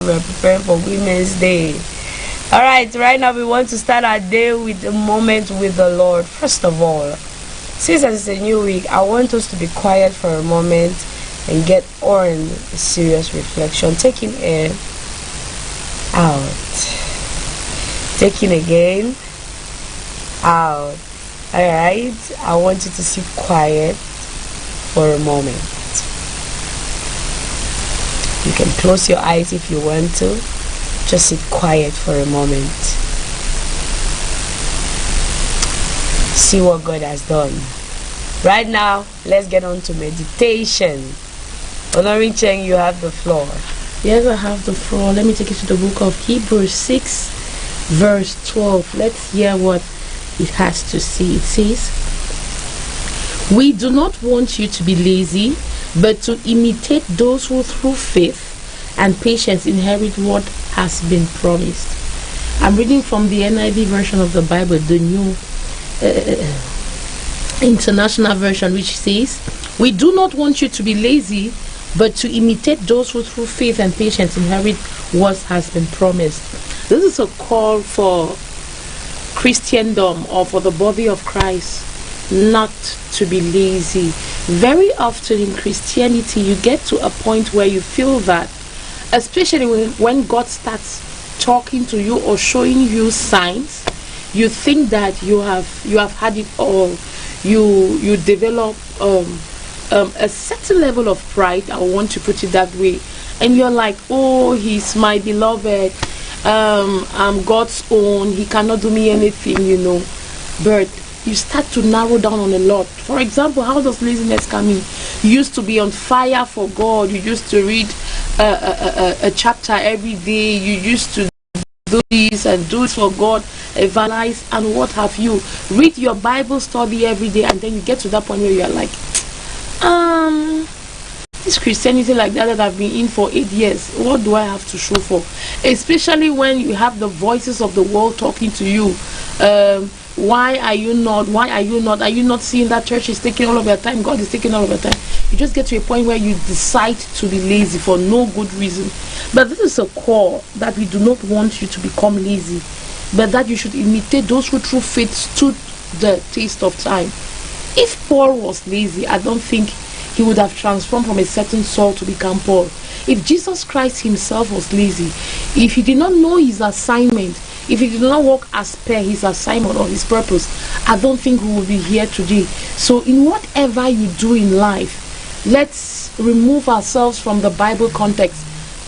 we're preparing for Women's Day. Alright, right now we want to start our day with a moment with the Lord. First of all, since it's a new week, I want us to be quiet for a moment and get on serious reflection. Taking in, out. Taking again, out. Alright, I want you to sit quiet for a moment. You can close your eyes if you want to. Just sit quiet for a moment. See what God has done. Right now, let's get on to meditation. Honoring Cheng, you have the floor. Yes, I have the floor. Let me take you to the book of Hebrews 6, verse 12. Let's hear what it has to say. It says, "We do not want you to be lazy, but to imitate those who through faith and patience inherit what has been promised." I'm reading from the NIV version of the Bible, the New International Version, which says, "We do not want you to be lazy, but to imitate those who through faith and patience inherit what has been promised." This is a call for Christendom, or for the body of Christ, not to be lazy. Very often in Christianity, you get to a point where you feel that, especially when God starts talking to you or showing you signs, you think that you have had it all. You develop a certain level of pride, I want to put it that way, and you're like, "Oh, he's my beloved, I'm God's own, he cannot do me anything, But you start to narrow down on a lot. For example, how does laziness come in? You used to be on fire for God. You used to read a chapter every day. You used to do this and do it for God, evangelize and what have you. Read your Bible study every day, and then you get to that point where you are like, this Christianity like that I've been in for 8 years, what do I have to show for? Especially when you have the voices of the world talking to you. Why are you not? Why are you not? Are you not seeing that church is taking all of your time? God is taking all of your time. You just get to a point where you decide to be lazy for no good reason. But this is a call that we do not want you to become lazy, but that you should imitate those who through faith stood the test of time. If Paul was lazy, I don't think he would have transformed from a certain Saul to become Paul. If Jesus Christ himself was lazy, if he did not know his assignment, if he did not work as per his assignment or his purpose, I don't think we will be here today. So in whatever you do in life, let's remove ourselves from the Bible context.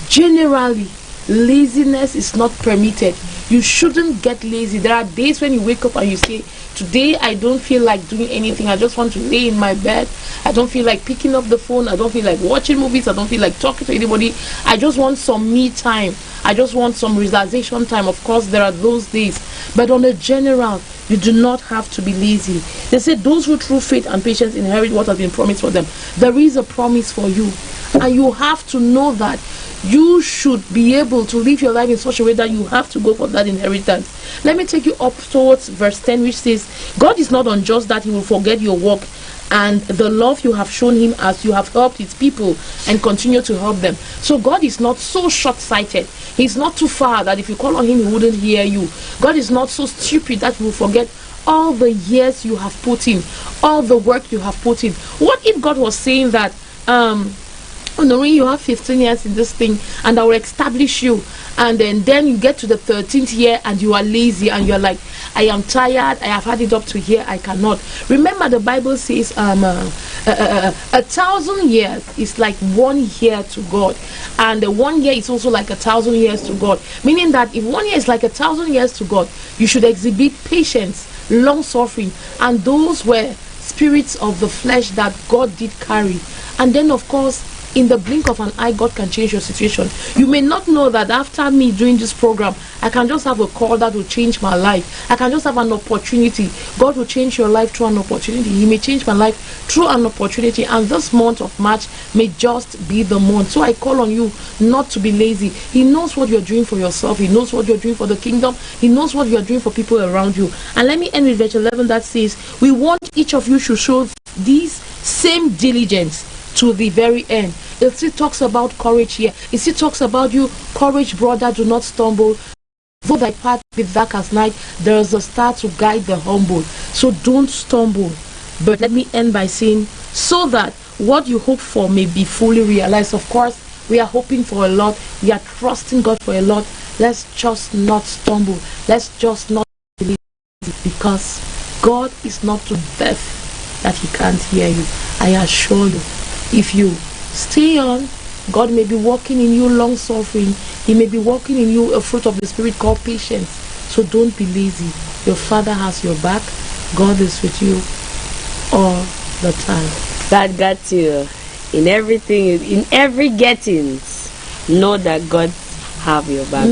Generally, laziness is not permitted. You shouldn't get lazy. There are days when you wake up and you say, "Today I don't feel like doing anything. I just want to lay in my bed. I don't feel like picking up the phone. I don't feel like watching movies. I don't feel like talking to anybody. I just want some me time. I just want some relaxation time." Of course, there are those days. But on a general, you do not have to be lazy. They say those who through faith and patience inherit what has been promised for them. There is a promise for you. And you have to know that you should be able to live your life in such a way that you have to go for that inheritance. Let me take you up towards verse 10, which says, "God is not unjust that he will forget your work and the love you have shown him as you have helped his people and continue to help them." So God is not so short-sighted. He's not too far that if you call on him, he wouldn't hear you. God is not so stupid that he will forget all the years you have put in, all the work you have put in. What if God was saying that, Noreen, you have 15 years in this thing and I will establish you, and then you get to the 13th year and you are lazy and you're like, "I am tired, I have had it up to here, I cannot." Remember, the Bible says 1,000 years is like 1 year to God, and 1 year is also like 1,000 years to God, meaning that if 1 year is like 1,000 years to God, you should exhibit patience, long suffering, and those were spirits of the flesh that God did carry. And then of course, in the blink of an eye, God can change your situation. You may not know that after me doing this program, I can just have a call that will change my life. I can just have an opportunity. God will change your life through an opportunity. He may change my life through an opportunity, and this month of March may just be the month. So I call on you not to be lazy. He knows what you're doing for yourself. He knows what you're doing for the kingdom. He knows what you're doing for people around you. And let me end with verse 11 that says, "We want each of you should show this same diligence to the very end." It still talks about courage here. It still talks about you, courage, brother, do not stumble. Though thy path be dark as night, there is a star to guide the humble. So don't stumble. But let me end by saying, so that what you hope for may be fully realized. Of course, we are hoping for a lot. We are trusting God for a lot. Let's just not stumble. Let's just not believe, because God is not too deaf that he can't hear you. I assure you, if you stay on, God may be working in you long suffering. He may be working in you a fruit of the Spirit called patience. So don't be lazy. Your Father has your back. God is with you all the time. God got you in everything, in every gettings. Know that God have your back.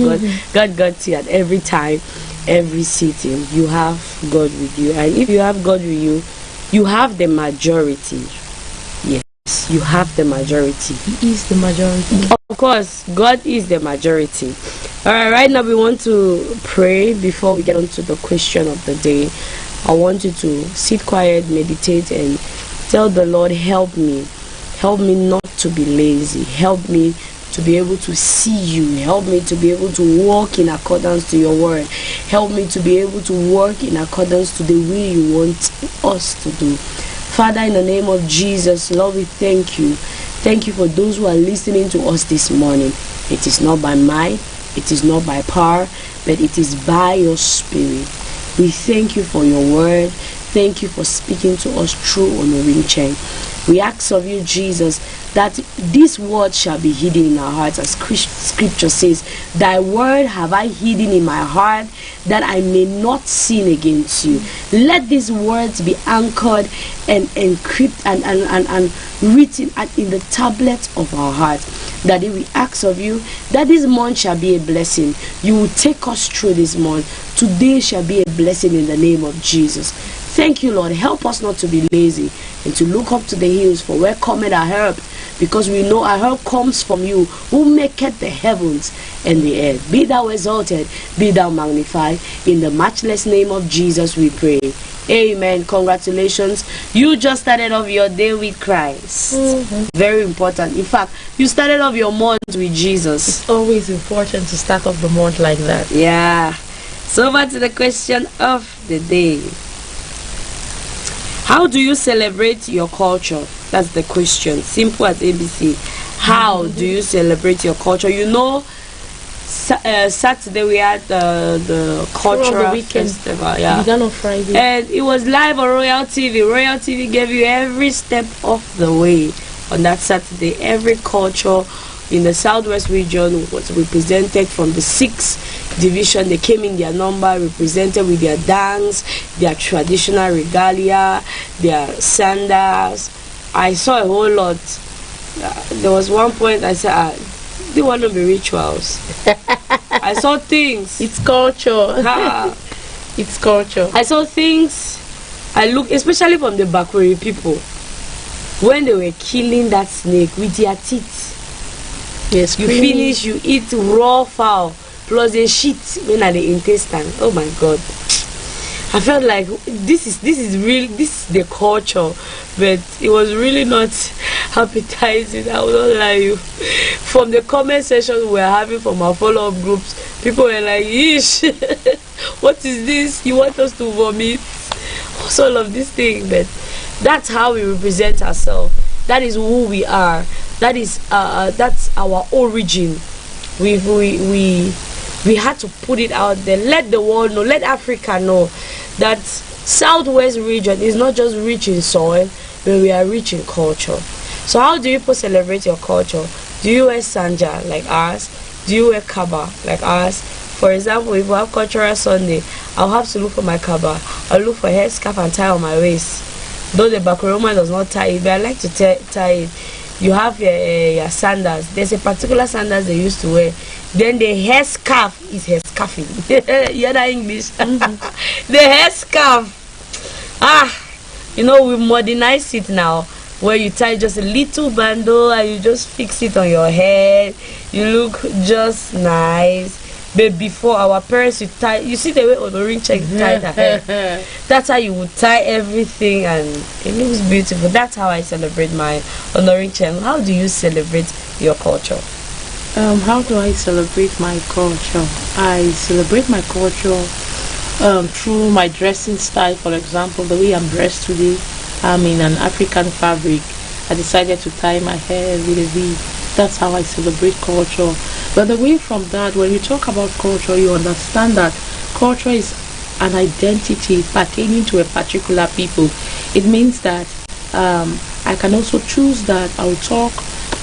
God got you at every time, every sitting. You have God with you, and if you have God with you, you have the majority. Yes, you have the majority. He is the majority. Of course, God is the majority. All right, right now we want to pray before we get on to the question of the day. I want you to sit quiet, meditate, and tell the Lord, help me. Help me not to be lazy. Help me to be able to see you. Help me to be able to walk in accordance to your word. Help me to be able to work in accordance to the way you want us to do. Father, in the name of Jesus, Lord, we thank you. Thank you for those who are listening to us this morning. It is not by might, it is not by power, but it is by your Spirit. We thank you for your word. Thank you for speaking to us through Onorinche. We ask of you, Jesus, that this word shall be hidden in our hearts, as scripture says, thy word have I hidden in my heart, that I may not sin against you. Let these words be anchored and encrypted and written in the tablet of our heart. That we ask of you that this month shall be a blessing. You will take us through this month. Today shall be a blessing in the name of Jesus. Thank you, Lord. Help us not to be lazy and to look up to the hills, for where cometh our help, because we know our help comes from you, who maketh the heavens and the earth. Be thou exalted, be thou magnified. In the matchless name of Jesus we pray. Amen. Congratulations. You just started off your day with Christ. Very important. In fact, you started off your month with Jesus. It's always important to start off the month like that. Yeah. So over to the question of the day. How do you celebrate your culture? That's the question. Simple as ABC. How do you celebrate your culture? You know, Saturday we had the cultural festival. Yeah. It began on Friday. And it was live on Royal TV. Royal TV gave you every step of the way on that Saturday. Every culture in the Southwest region was represented from the 6th division. They came in their number, represented with their dance, their traditional regalia, their sandals. I saw a whole lot. There was one point I said, they want to be rituals. I saw things. It's culture. It's culture. I saw things. I looked, especially from the Bakweri people, when they were killing that snake with their teeth. Yes, you finish, you eat raw fowl plus the shit when at the intestine. Oh my God! I felt like this is the culture, but it was really not appetizing. I will not lie you. From the comment section we were having from our follow-up groups, people were like, "Yeesh, what is this? You want us to vomit?" What's all of this thing? But that's how we represent ourselves. That is who we are. That is that's our origin. We had to put it out there. Let the world know. Let Africa know that Southwest region is not just rich in soil, but we are rich in culture. So how do you celebrate your culture? Do you wear sanja like ours? Do you wear kaba like ours? For example, if we have cultural Sunday, I'll have to look for my kaba. I'll look for a headscarf and tie on my waist. Though the Bakuroma does not tie it, but I like to tie it. You have your sandals. There's a particular sandals they used to wear. Then the hair scarf is hair scarfing. You hear that English? The hair scarf. You know, we modernize it now, where you tie just a little bundle and you just fix it on your head. You look just nice. But before, our parents would tie, you see the way Onorin check tied her hair. That's how you would tie everything, and it looks beautiful. That's how I celebrate my Onorin check. How do you celebrate your culture? How do I celebrate my culture? I celebrate my culture through my dressing style. For example, the way I'm dressed today, I'm in an African fabric. I decided to tie my hair with a V. That's how I celebrate culture. But away from that, when you talk about culture, you understand that culture is an identity pertaining to a particular people. It means that I can also choose that I will talk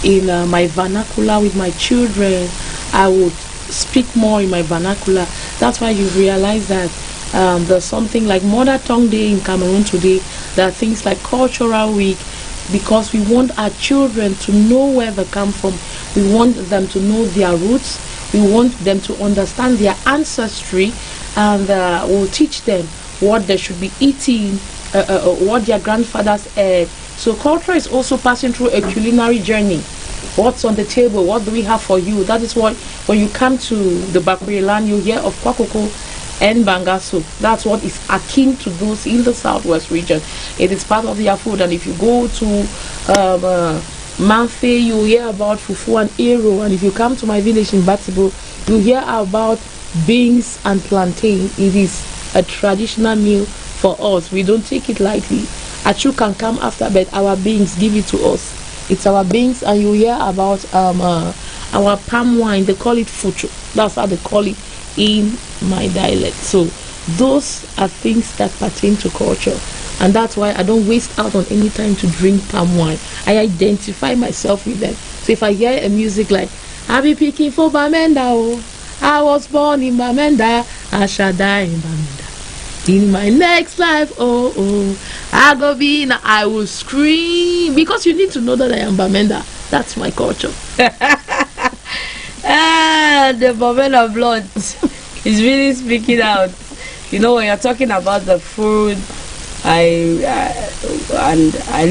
in my vernacular with my children. I would speak more in my vernacular. That's why you realize that there's something like Mother Tongue Day in Cameroon today. There are things like Cultural Week, because we want our children to know where they come from. We want them to know their roots. We want them to understand their ancestry, and we'll teach them what they should be eating, what their grandfathers ate. So culture is also passing through a culinary journey. What's on the table? What do we have for you? That is what, when you come to the Bakuri land, you hear of kwakoko and banga soup. That's what is akin to those in the southwest region. It is part of their food. And if you go to Manfe, you hear about fufu and ero. And if you come to my village in Batibo, you hear about beans and plantain. It is a traditional meal for us. We don't take it lightly. Achu can come after, but our beans give it to us. It's our beans. And you hear about our palm wine. They call it fuchu. That's how they call it in my dialect. So those are things that pertain to culture, and that's why I don't waste out on any time to drink palm wine. I identify myself with them. So if I hear a music like I be picking for Bamenda, oh, I was born in Bamenda, I shall die in Bamenda, in my next life, oh I go be in, I will scream, because you need to know that I am Bamenda. That's my culture. The Bamenda blood is really speaking out. You know, when you're talking about the food, I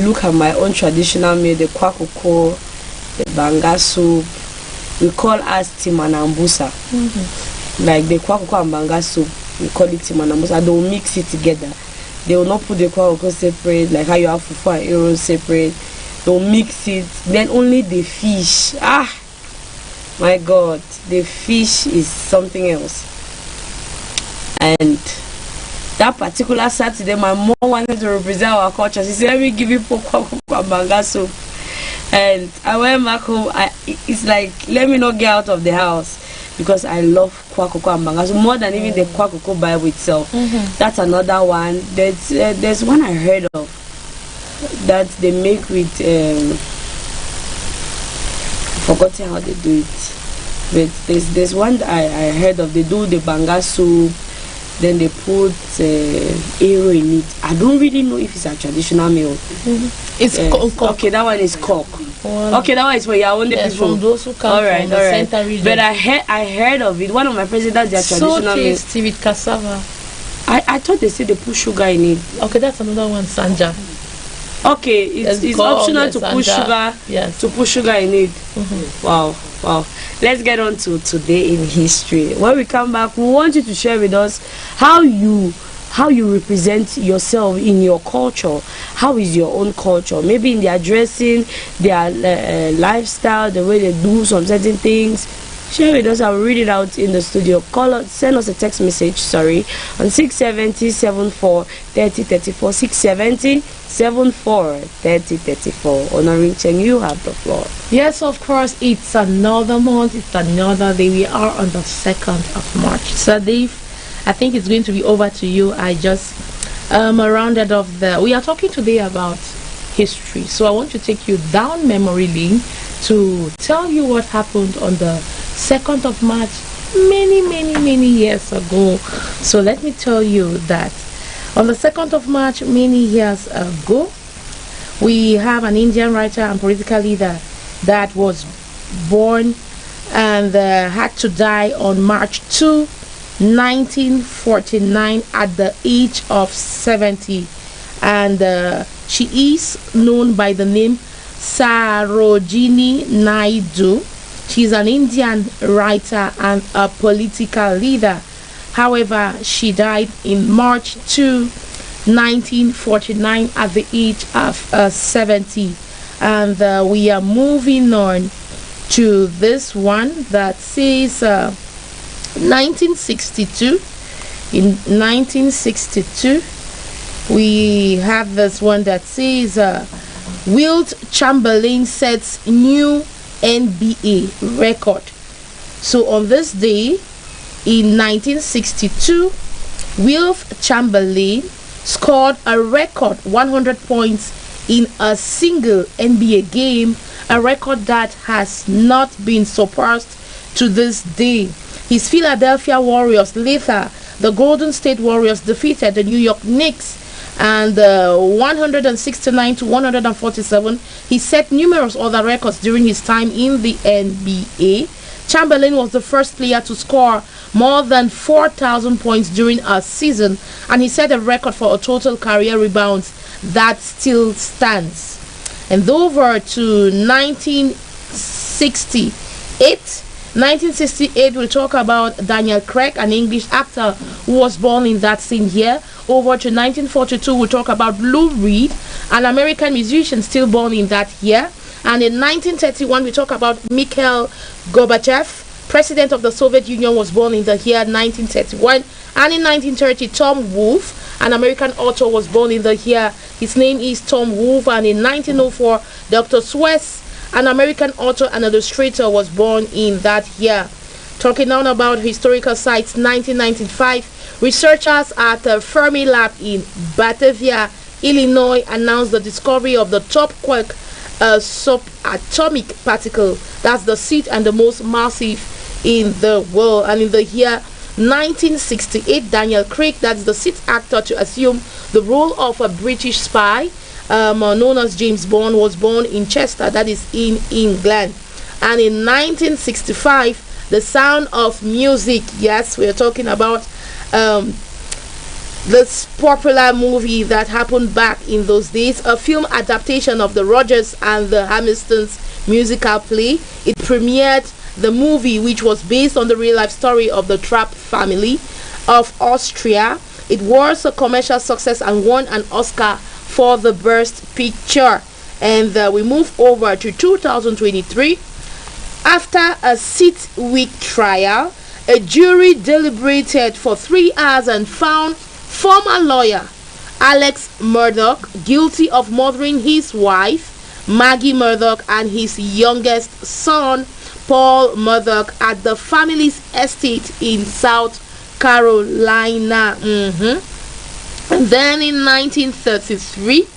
look at my own traditional meal, the kwakoko, the banga soup. We call us timanambusa. Like the kwakoko and banga soup, we call it timanambusa. They will mix it together. They will not put the kwakoko separate, like how you have fufu and ero separate. They will mix it. Then only the fish. My God, the fish is something else. And that particular Saturday, my mom wanted to represent our culture. She said, let me give you kwakoko and banga soup. And I went back home. It's like, let me not get out of the house, because I love kwakoko and banga soup more than even the kwakoko by itself. That's another one. There's one I heard of that they make with forgotten how they do it, but there's one that I heard of. They do the banga soup, then they put ero in it. I don't really know if it's a traditional meal. It's okay, that one is cock. Okay, that one is for your own people. From those who come from the center region. But I heard of it. One of my presidents, their traditional meal. So tasty with cassava. I thought they said they put sugar in it. Okay, that's another one, sanja. Okay, it's optional to put sugar. Yes. To put sugar in it. Wow. Let's get on to today in history. When we come back, we want you to share with us how you represent yourself in your culture. How is your own culture? Maybe in their dressing, their lifestyle, the way they do some certain things. Share with us. I'll read it out in the studio. Call us, send us a text message, on 670-74-3034. 670-74-3034. Honoring Cheng, you have the floor. Yes, of course. It's another month. It's another day. We are on the 2nd of March. So, Dave, I think it's going to be over to you. I just rounded off we are talking today about history. So I want to take you down memory lane to tell you what happened on the 2nd of March many years ago. So let me tell you that on the 2nd of March many years ago, we have an Indian writer and political leader that was born and had to die on March 2, 1949 at the age of 70. And she is known by the name Sarojini Naidu. She's an Indian writer and a political leader. However, she died in March 2, 1949 at the age of 70. And we are moving on to this one that says 1962. In 1962, we have this one that says Wilt Chamberlain sets new NBA record. So on this day in 1962, Wilt Chamberlain scored a record 100 points in a single NBA game, a record that has not been surpassed to this day. His Philadelphia Warriors later, the Golden State Warriors, defeated the New York Knicks and 169 to 147. He set numerous other records during his time in the NBA. Chamberlain was the first player to score more than 4,000 points during a season, and he set a record for a total career rebounds that still stands. And over to 1968. 1968, we'll talk about Daniel Craig, an English actor who was born in that same year. Over to 1942, we'll talk about Lou Reed, an American musician still born in that year. And in 1931, we talk about Mikhail Gorbachev, president of the Soviet Union, was born in the year 1931. And in 1930, Tom Wolfe, an American author, was born in the year. His name is Tom Wolfe. And in 1904, Dr. Swiss, an American author and illustrator, was born in that year. Talking now about historical sites, 1995, researchers at the Fermi Lab in Batavia, Illinois, announced the discovery of the top quark subatomic particle. That's the seed and the most massive in the world. And in the year 1968, Daniel Craig, that's the sixth actor to assume the role of a British spy, known as James Bond, was born in Chester, that is in England. And in 1965, The Sound of Music, yes, we're talking about this popular movie that happened back in those days, a film adaptation of the Rodgers and the Hammerstones musical play. It premiered the movie, which was based on the real life story of the Trapp family of Austria. It was a commercial success and won an Oscar for the best picture. And we move over to 2023. After a 6-week trial, a jury deliberated for 3 hours and found former lawyer Alex Murdoch guilty of murdering his wife Maggie Murdoch and his youngest son Paul Murdoch at the family's estate in South Carolina. And then in 1933,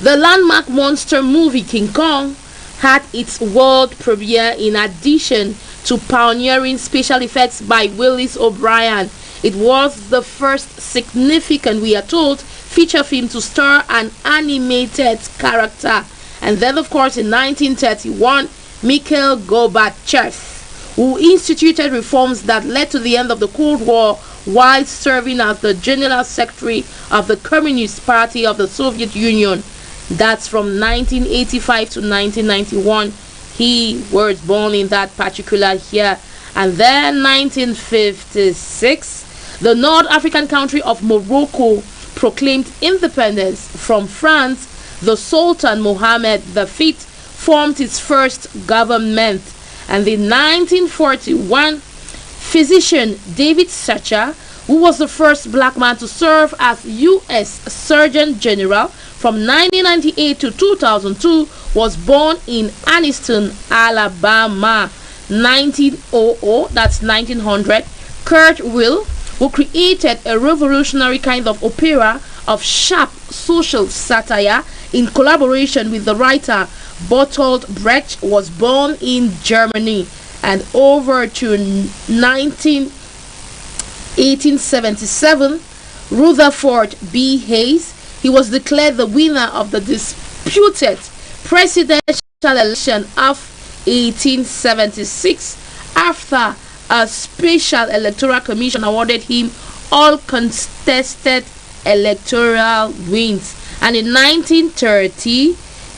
the landmark monster movie King Kong had its world premiere. In addition to pioneering special effects by Willis O'Brien, it was the first significant, we are told, feature film to star an animated character. And then, of course, in 1931, Mikhail Gorbachev, who instituted reforms that led to the end of the Cold War while serving as the General Secretary of the Communist Party of the Soviet Union. That's from 1985 to 1991. He was born in that particular year. And then 1956, the North African country of Morocco proclaimed independence from France. The Sultan Mohammed V formed its first government. And in 1941, physician David Satcher, who was the first black man to serve as U.S. Surgeon General from 1998 to 2002, was born in Anniston, Alabama. 1900, that's 1900, Kurt Will, who created a revolutionary kind of opera of sharp social satire in collaboration with the writer Bertolt Brecht, was born in Germany. And over to 1877, Rutherford B. Hayes, he was declared the winner of the disputed presidential election of 1876 after a special electoral commission awarded him all contested electoral wins. And in 1930,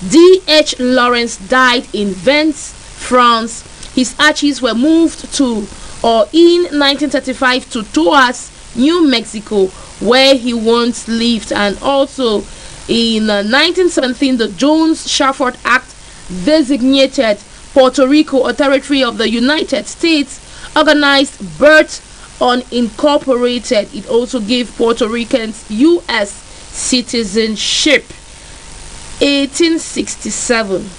D.H. Lawrence died in Vence, France. His ashes were moved to, or in 1935, to Taos, New Mexico, where he once lived. And also in 1917, the Jones-Shaffer Act designated Puerto Rico a territory of the United States, organized but unincorporated. It also gave Puerto Ricans U.S. citizenship. 1867.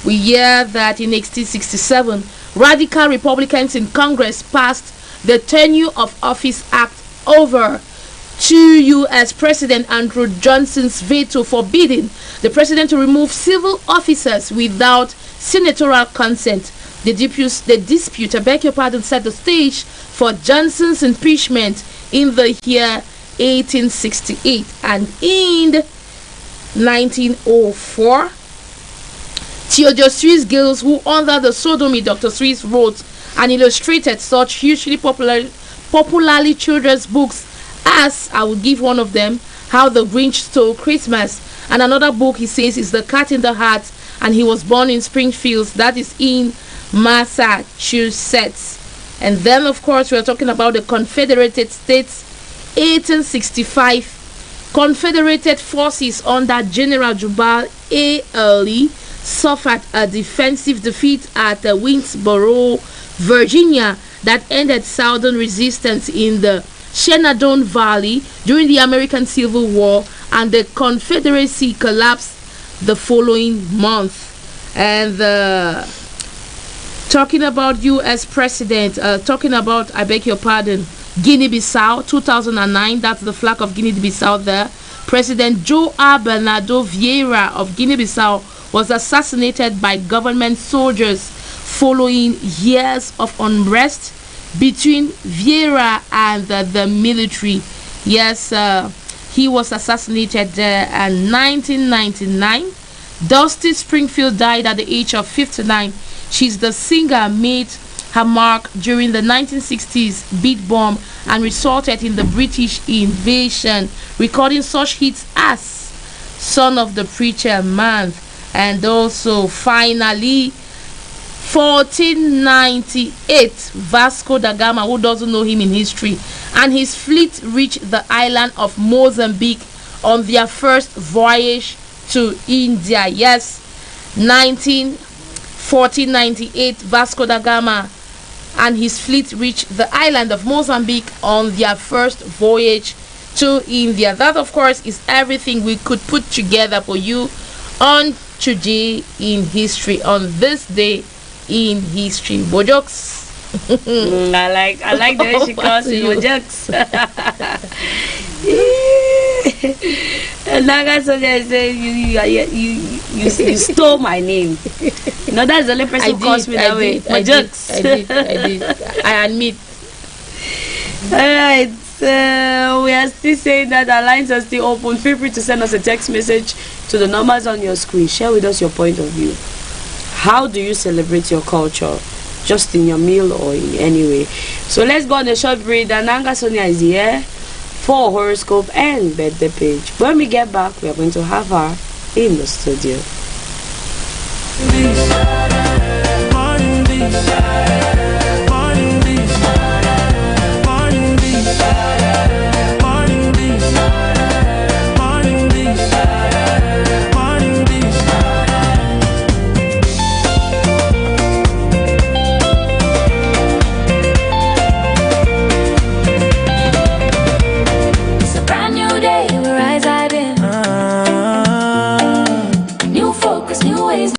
We hear that in 1867, radical Republicans in Congress passed the Tenure of Office Act over to U.S. President Andrew Johnson's veto, forbidding the president to remove civil officers without senatorial consent. The dispute, I beg your pardon, set the stage for Johnson's impeachment in the year 1868. And in 1904, Theodore Swiss Gales, who under the pseudonym Dr. Swiss wrote and illustrated such hugely popularly children's books as, I will give one of them, How the Grinch Stole Christmas, and another book he says is The Cat in the Hat, and he was born in Springfield, that is in Massachusetts. And then of course we are talking about the Confederated States. 1865, Confederated forces under General Jubal A. Early suffered a defensive defeat at Winsboro, Virginia, that ended Southern resistance in the Shenandoah Valley during the American Civil War, and the Confederacy collapsed the following month. And talking about U.S. President, talking about, I beg your pardon, Guinea-Bissau, 2009, that's the flag of Guinea-Bissau there. President João Bernardo Vieira of Guinea-Bissau was assassinated by government soldiers following years of unrest between Vieira and the military. Yes, he was assassinated there in 1999. Dusty Springfield died at the age of 59. She's the singer made her mark during the 1960s beat bomb and resulted in the British invasion, recording such hits as Son of the Preacher Man. And also finally 1498, Vasco da Gama, who doesn't know him in history, and his fleet reached the island of Mozambique on their first voyage to India. Yes, 1498, Vasco da Gama and his fleet reached the island of Mozambique on their first voyage to India. That, of course, is everything we could put together for you on today in history, on this day in history. Bojokes. I like the way she calls it Bojokes. Naga Soja said you stole my name. No, that's the only person who calls me that way. Bojokes. I did. I admit. Alright. We are still saying that our lines are still open. Feel free to send us a text message to the numbers on your screen. Share with us your point of view. How do you celebrate your culture? Just in your meal or in any way? So let's go on a short break. And Nanga Sonia is here for horoscope and birthday page. When we get back, we are going to have her in the studio.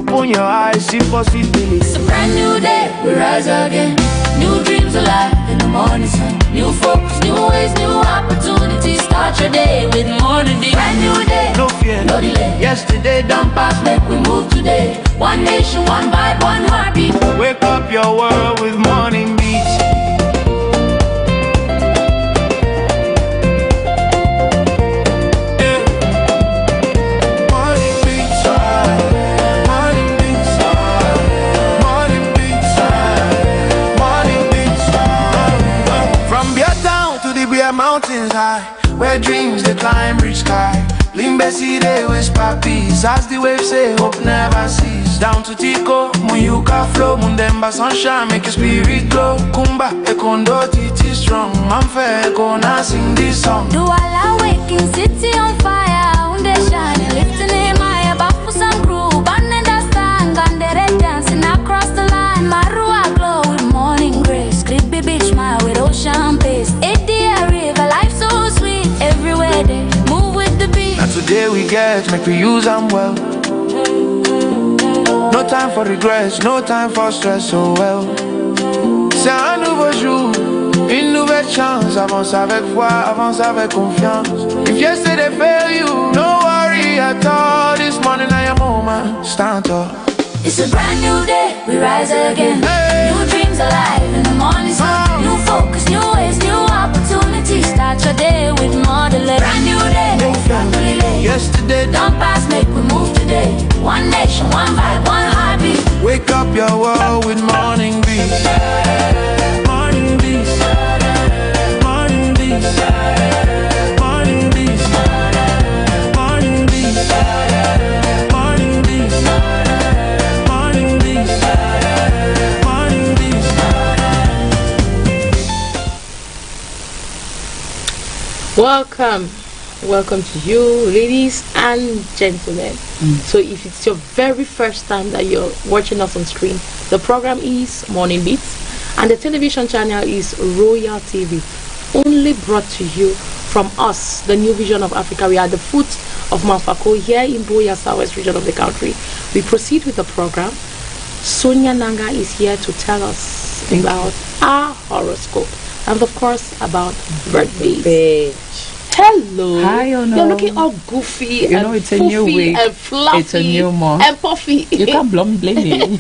Open your eyes, see possibilities. It's a brand new day, we rise again. New dreams alive in the morning sun. New focus, new ways, new opportunities. Start your day with morning dew. Brand new day, No fear, no delay. yesterday done past. Make we move today. One nation, one vibe, one heartbeat. Wake up your world with morning beats. Mountains high, where dreams they climb, reach sky. Limbesi they whisper peace. As the waves say, hope never cease. Down to Tico, Muyuka flow, Mundemba sunshine, make your spirit glow. Kumba, Ekondo, Titi strong. I'm fair, gonna sing this song. Do all waking city on fire, Unde shining, lifting in my above for some group. Understand, Gandere dancing across the line. Marua glow with morning grace. Creepy beach smile with ocean pace. 80 river, life so sweet. Everywhere they move with the beat. Now today we get, make we use them well. No time for regrets, no time for stress, so well. C'est un nouveau jour, une nouvelle chance. Avance avec foi, avance avec confiance. If yesterday failed you, no worry at all. This morning I am moment, stand up. It's a brand new day, we rise again. Hey. New dreams alive in the morning sun. New focus, new ways, new opportunities. Start your day with more delay. Brand new day, no family late. Yesterday Don't pass, make we move today. One nation, one vibe, one heartbeat. wake up your world with morning beats. Morning beats. Morning beats. Morning beats. Morning beats. Morning beats. Morning beats. Morning beats. Welcome to you, ladies and gentlemen. So if it's your very first time that you're watching us on screen, the program is Morning Beats and the television channel is Royal TV, only brought to you from us, the New Vision of Africa. We are at the foot of Mount Fako here in Boya, southwest region of the country. We proceed with the program. Sonia Nanga is here to tell us about our horoscope and of course about birthdays. Hello. Hi, Ono. You're looking all goofy You and know, it's a new foofy week. and fluffy. It's a new month. And puffy. You can't blame me.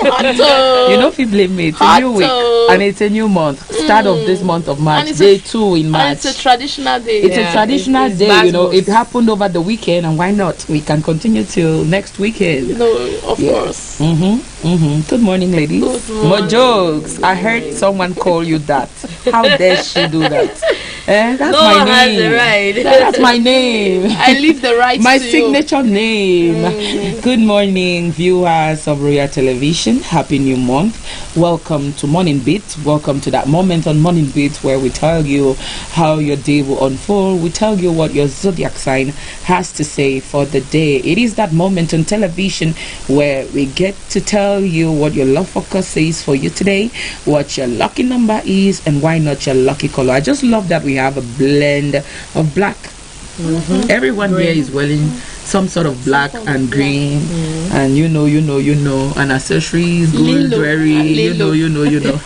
Otto. You know if you blame me, it's a new week and it's a new month. Start of this month of March, And day 2 in March. And it's a traditional day. It's a traditional it's day, you know. Basmos. It happened over the weekend, and why not? We can continue till next weekend. No, of course. Good morning, ladies. Good morning. More jokes. I heard someone call you that. How dare she do that? That's No my one has name. the right. That's my name. I leave the right My to signature name. Good morning, viewers of Royal Television. Happy new month. Welcome to Morning Beat. Welcome to that moment on Morning Beat where we tell you how your day will unfold. We tell you what your zodiac sign has to say for the day. It is that moment on television where we get to tell you what your love focus says for you today, what your lucky number is, and why not your lucky color. I just love that we have a blend of black. Everyone here is wearing some sort of black and green, and you know, and accessories, gold Lilo. jewelry, Lilo. you know.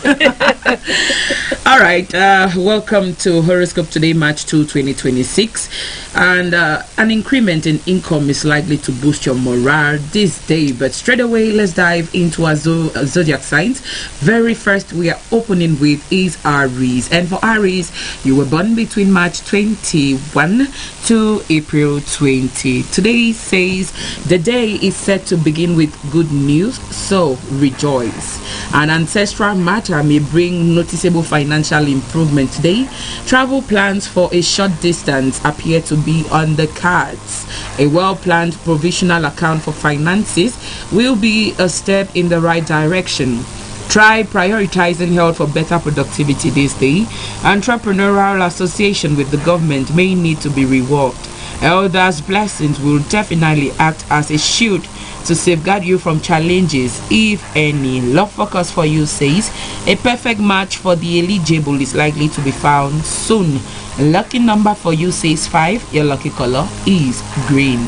All right, welcome to Horoscope today, March 2, 2026. And an increment in income is likely to boost your morale this day. But straight away, let's dive into our zodiac signs. Very first, we are opening with is Aries. And for Aries, you were born between March 21 to April 20. Today says the day is set to begin with good news, so rejoice. An ancestral matter may bring noticeable financial improvement today. Travel plans for a short distance appear to be on the cards. A well-planned provisional account for finances will be a step in the right direction. Try prioritizing health for better productivity this day. Entrepreneurial association with the government may need to be reworked. Elders' blessings will definitely act as a shield to safeguard you from challenges, if any. Love focus for you says a perfect match for the eligible is likely to be found soon. Lucky number for you says 5. Your lucky color is green.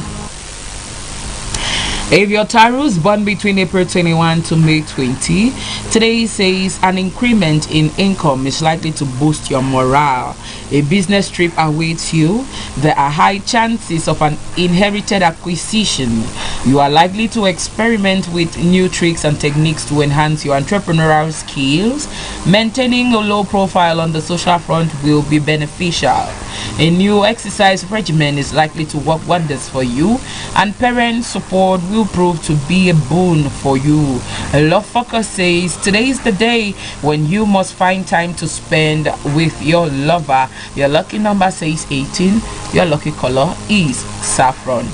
If your Taurus born between April 21 to May 20, today says an increment in income is likely to boost your morale. A business trip awaits you. There are high chances of an inherited acquisition. You are likely to experiment with new tricks and techniques to enhance your entrepreneurial skills. Maintaining a low profile on the social front will be beneficial. A new exercise regimen is likely to work wonders for you, and parent support will prove to be a boon for you. A love focus says today is the day when you must find time to spend with your lover. Your lucky number says 18. Your lucky color is saffron.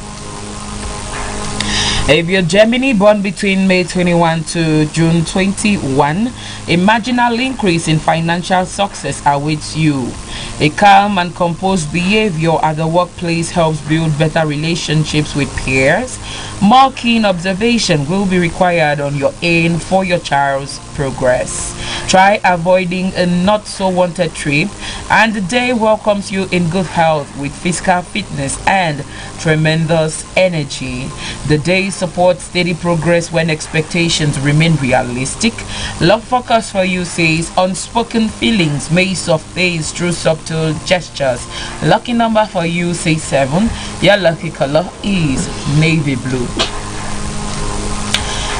If you're Gemini, born between May 21 to June 21, a marginal increase in financial success awaits you. A calm and composed behavior at the workplace helps build better relationships with peers. More keen observation will be required on your end for your child's progress. Try avoiding a not so wanted trip, and the day welcomes you in good health with physical fitness and tremendous energy. The day supports steady progress when expectations remain realistic. Love focus for you says unspoken feelings may surface through subtle gestures. Lucky number for you says 7. Your lucky color is navy blue.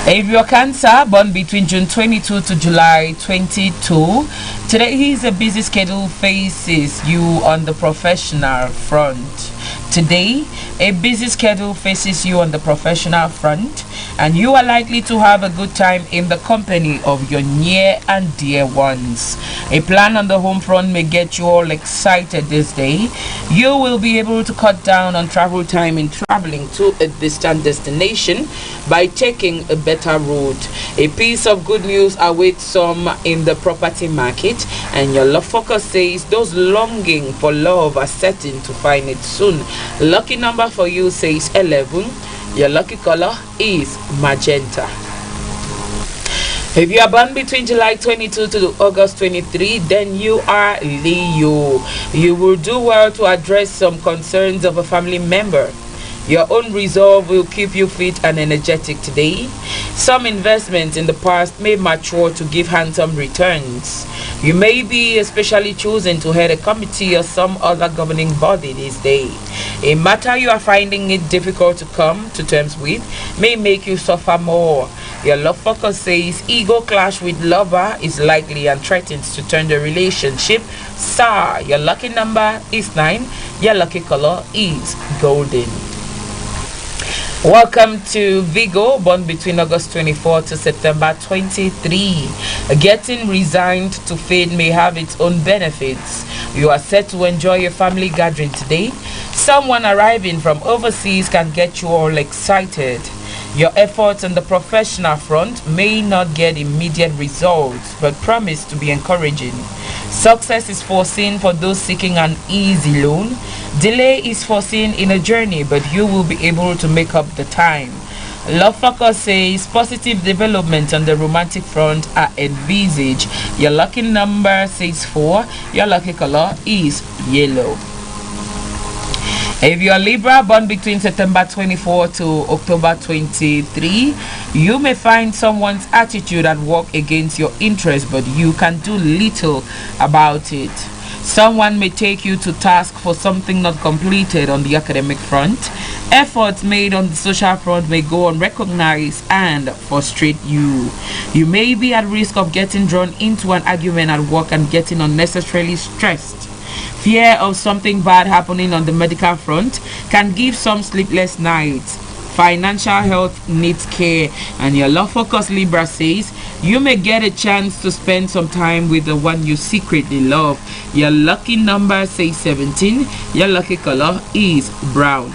If you're Cancer, born between June 22 to July 22, today is a busy schedule faces you on the professional front. Today, a busy schedule faces you on the professional front, and you are likely to have a good time in the company of your near and dear ones. A plan on the home front may get you all excited this day. You will be able to cut down on travel time in traveling to a distant destination by taking a better route. A piece of good news awaits some in the property market, and your love focus says those longing for love are certain to find it soon. Lucky number for you says 11. Your lucky color is magenta. If you are born between July 22 to August 23, then you are Leo. You will do well to address some concerns of a family member. Your own resolve will keep you fit and energetic today. Some investments in the past may mature to give handsome returns. You may be especially chosen to head a committee or some other governing body this day. A matter you are finding it difficult to come to terms with may make you suffer more. Your love focus says ego clash with lover is likely and threatens to turn the relationship sour. Your lucky number is 9. Your lucky color is golden. Welcome to Virgo, born between August 24 to September 23. Getting resigned to fate may have its own benefits. You are set to enjoy a family gathering today. Someone arriving from overseas can get you all excited. Your efforts on the professional front may not get immediate results, but promise to be encouraging. Success is foreseen for those seeking an easy loan. Delay is foreseen in a journey, but you will be able to make up the time. Love focus says positive developments on the romantic front are envisaged. Your lucky number says 4. Your lucky color is yellow. If you are Libra, born between September 24 to October 23, you may find someone's attitude at work against your interest, but you can do little about it. Someone may take you to task for something not completed on the academic front. Efforts made on the social front may go unrecognized and frustrate you. You may be at risk of getting drawn into an argument at work and getting unnecessarily stressed. Fear of something bad happening on the medical front can give some sleepless nights. Financial health needs care, and your love focus Libra says you may get a chance to spend some time with the one you secretly love. Your lucky number says 17. Your lucky color is brown.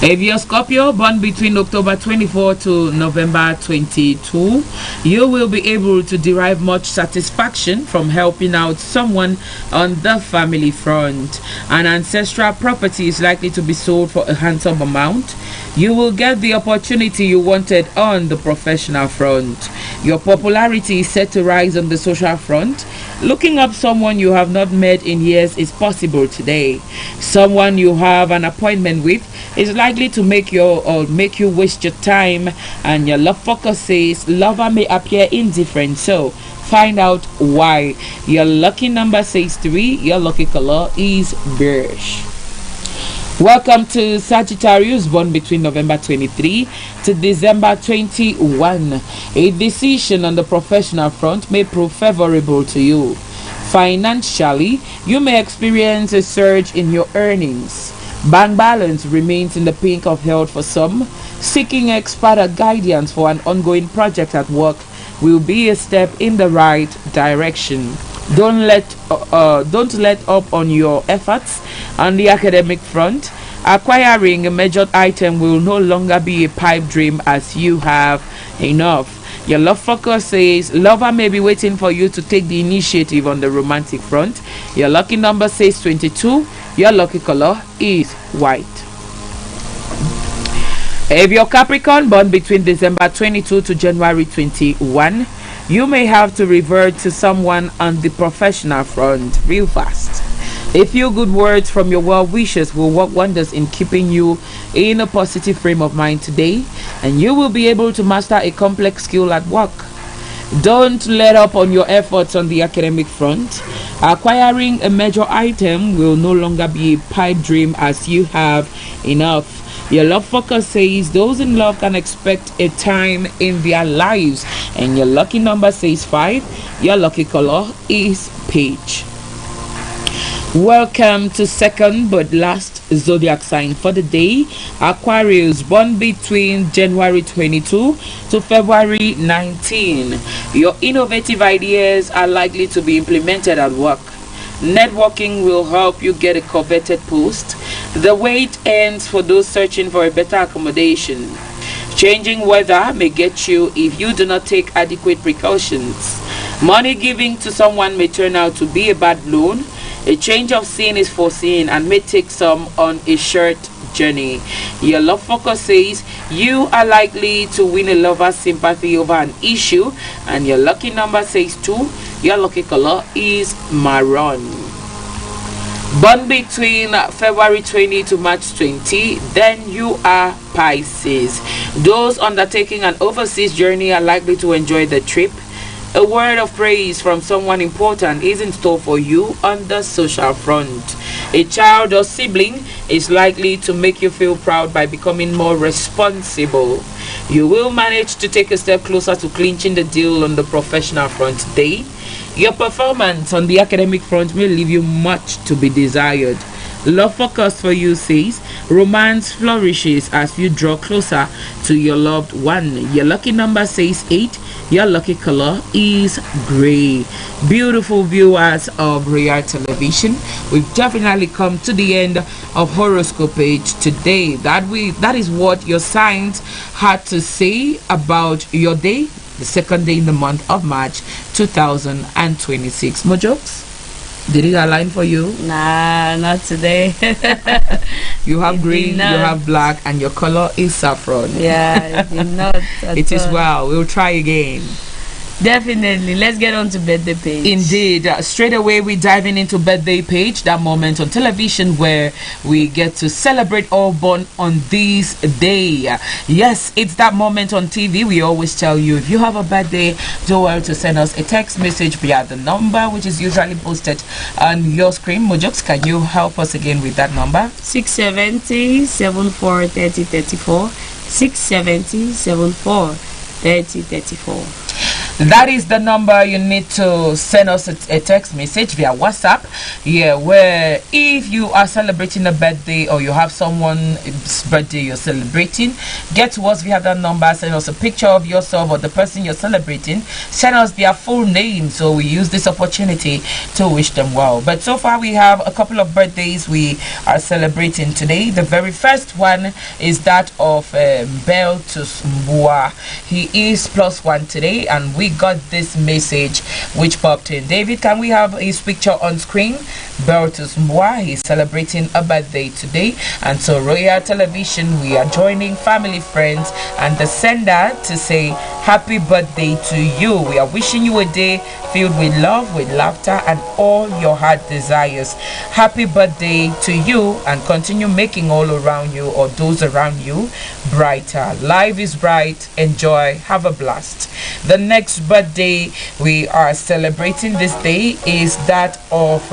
If you're Scorpio, born between October 24 to November 22, you will be able to derive much satisfaction from helping out someone on the family front. An ancestral property is likely to be sold for a handsome amount. You will get the opportunity you wanted on the professional front. Your popularity is set to rise on the social front. Looking up someone you have not met in years is possible today. Someone you have an appointment with is likely to make you waste your time, and your love focus says lover may appear indifferent, so find out why. Your lucky number says 3. Your lucky color is beige. Welcome to Sagittarius, born between November 23 to December 21. A decision on the professional front may prove favorable to you. Financially, you may experience a surge in your earnings. Bank balance remains in the pink of health for some. Seeking expert guidance for an ongoing project at work will be a step in the right direction. Don't let up on your efforts on the academic front. Acquiring a measured item will no longer be a pipe dream as you have enough. Your love focus says lover may be waiting for you to take the initiative on the romantic front. Your lucky number says 22. Your lucky color is white. If you're Capricorn, born between December 22 to January 21, you may have to revert to someone on the professional front real fast. A few good words from your well wishers will work wonders in keeping you in a positive frame of mind today, and you will be able to master a complex skill at work. Don't let up on your efforts on the academic front. Acquiring a major item will no longer be a pipe dream as you have enough. Your love focus says those in love can expect a time in their lives, and your lucky number says 5. Your lucky color is peach. Welcome to second but last zodiac sign for the day, Aquarius, born between January 22 to February 19. Your innovative ideas are likely to be implemented at work. Networking will help you get a coveted post. The wait ends for those searching for a better accommodation. Changing weather may get you if you do not take adequate precautions. Money giving to someone may turn out to be a bad loan. A change of scene is foreseen and may take some on a short journey. Your love focus says you are likely to win a lover's sympathy over an issue, and your lucky number says 2. Your lucky color is maroon. Born between February 20 to March 20, then you are Pisces. Those undertaking an overseas journey are likely to enjoy the trip. A word of praise from someone important is in store for you on the social front. A child or sibling is likely to make you feel proud by becoming more responsible. You will manage to take a step closer to clinching the deal on the professional front today. Your performance on the academic front may leave you much to be desired. Love focus for you says romance flourishes as you draw closer to your loved one. Your lucky number says 8. Your lucky color is gray. Beautiful viewers of Royal Television, we've definitely come to the end of horoscope page today. That is what your signs had to say about your day, the second day in the month of March 2026. More jokes? Did it align for you? Nah, not today. You have It green, did you not. have black, and your color is saffron. Yeah, it did not. at It is all. well. We'll try again. Definitely. Let's get on to birthday page. Indeed. Straight away, we're diving into birthday page, that moment on television where we get to celebrate all born on this day. Yes, it's that moment on TV. We always tell you, if you have a birthday, do well to send us a text message via the number which is usually posted on your screen. Mojox, can you help us again with that number? 670 74 30 34. 670 74 30 34. That is the number you need to send us a text message via WhatsApp. Yeah, where if you are celebrating a birthday or you have someone's birthday you're celebrating, get to us via that number. Send us a picture of yourself or the person you're celebrating. Send us their full name so we use this opportunity to wish them well. But so far we have a couple of birthdays we are celebrating today. The very first one is that of Beltus Mbua. He is +1 today, and we got this message which popped in. David, can we have his picture on screen? Beltus Mbua, he's celebrating a birthday today, and so Royal Television, we are joining family, friends, and the sender to say Happy birthday to you. We are wishing you a day filled with love, with laughter, and all your heart desires. Happy birthday to you, and continue making all around you or those around you brighter. Life is bright. Enjoy. Have a blast. The next birthday we are celebrating this day is that of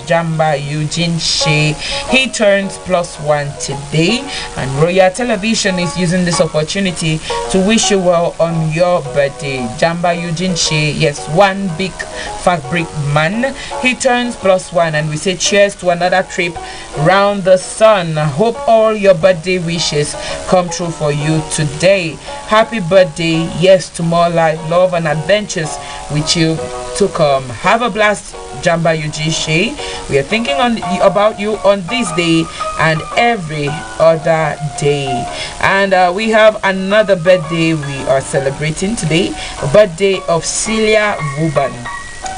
Jamba Eugene Shea. He turns +1 today, and Royal Television is using this opportunity to wish you well on your birthday. Jamba Eugene Shea, yes, one big fabric man. He turns +1, and we say cheers to another trip round the sun. Hope all your birthday wishes come true for you today. Happy birthday. Yes, to more life, love, and adventures with you to come. Have a blast, Jamba Eugene Shea. We are thinking about you on this day and every other day. And we have another birthday we are celebrating today, a birthday of Celia Vuban,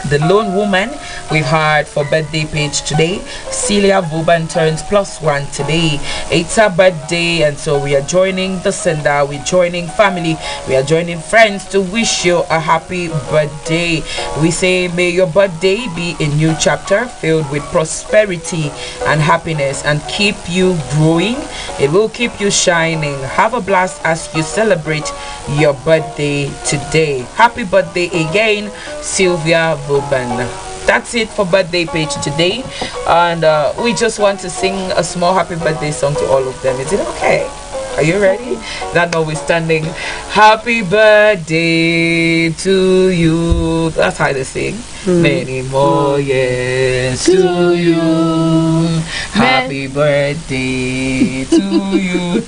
the lone woman we've had for birthday page today. Celia Vuban turns +1 today. It's her birthday, and so we are joining the sender, we're joining family, we are joining friends to wish you a happy birthday. We say may your birthday be a new chapter filled with prosperity and happiness, and keep you growing. It will keep you shining. Have a blast as you celebrate your birthday today. Happy birthday again, Sylvia Vuban. That's it for birthday page today, and we just want to sing a small happy birthday song to all of them. Is it okay? Are you ready? That notwithstanding, happy birthday to you. That's how they sing. Many more years to you. Happy birthday to you.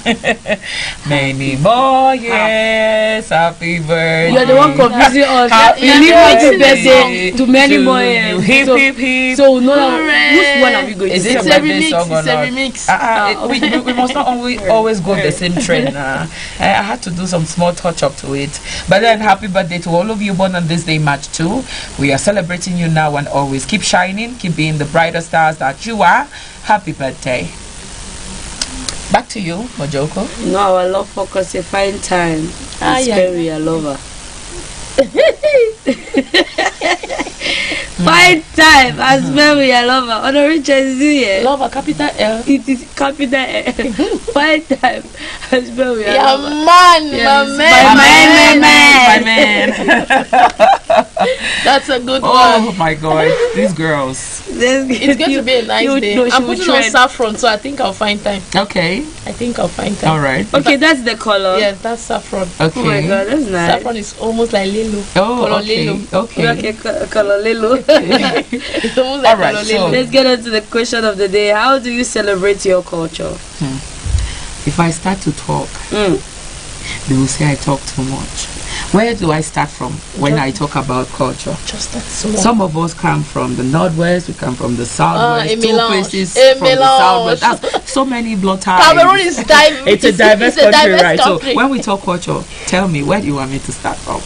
Many more years. Happy birthday. You're the one confusing us. Happy You need happy birthday birthday to many to more you. years. Hip, So- hip, hip. So no, which one are we going to Is sing? it a It's a birthday remix, song or it's a not? remix. We must not always go the same trend. I had to do some small touch up to it. But then, happy birthday to all of you born on this day, March 2. We are celebrating you now and always. Keep shining, keep being the brighter stars that you are. Happy birthday. Back to you, Mojoko. No, I love focus a fine time. Ah, It's yeah. very a lover. Fine time, as very a lover. Honorary Chelsea, Love a capital L. it is capital L. Fine time, as very a Yeah, lover. man, Yes, my man. My man. That's a good Oh one. my God, these girls. It's going to be a nice day. I'm putting on saffron, so I think I'll find time. Okay, I think I'll find time. all right. Okay, that's the color. Yes, that's saffron. Okay. Oh my God, that's nice. Saffron is almost like Lilo. Oh, Color okay. Lilo. Okay. Okay, color Lilo. It's almost like All right, Color so- Lilo. Let's get on to the question of the day. How do you celebrate your culture? If I start to talk, Mm. they will say I talk too much. Where do I start from when I talk about culture? Just that small. Some of us come from the northwest, we come from the southwest, a two melange. places A from the melange. southwest. That's so many blood ties. Cameroon is diverse. It's a diverse country, diverse right? country. So when we talk culture, tell me, where do you want me to start from?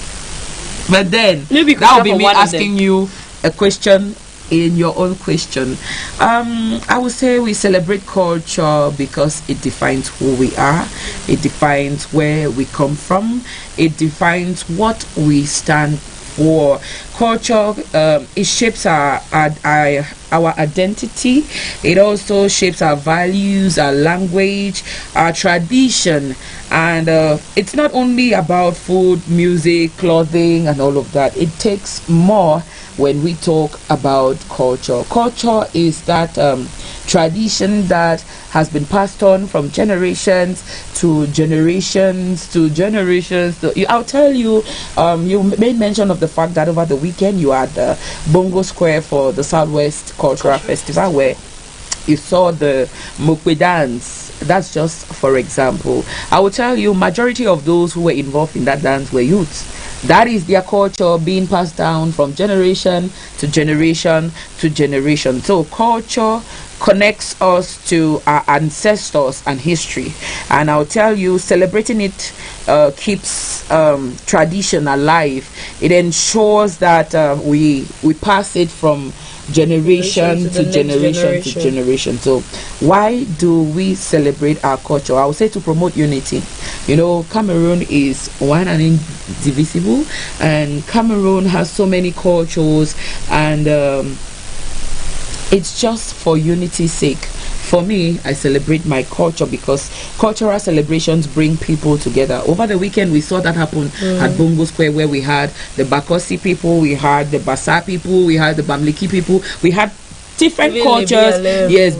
But then Maybe you could that start will be from me one of asking you a question in your own question. I would say we celebrate culture because it defines who we are, it defines where we come from, it defines what we stand for. Culture, it shapes our identity. It also shapes our values, our language, our tradition, and it's not only about food, music, clothing, and all of that. It takes more when we talk about culture. Culture is that tradition that has been passed on from generations to generations to generations. I'll tell you, you made mention of the fact that over the weekend you had the Bongo Square for the Southwest Cultural Festival, where you saw the Mokwe dance. That's just for example. I will tell you, majority of those who were involved in that dance were youths. That is their culture being passed down from generation to generation to generation. So culture connects us to our ancestors and history. And I'll tell you, celebrating it keeps tradition alive. It ensures that we pass it from generation to generation. So why do we celebrate our culture? I would say to promote unity. You know, Cameroon is one and indivisible, and Cameroon has so many cultures, and it's just for unity's sake. For me, I celebrate my culture because cultural celebrations bring people together. Over the weekend, we saw that happen at Bongo Square, where we had the Bakosi people, we had the Basa people, we had the Bamliki people, we had different cultures,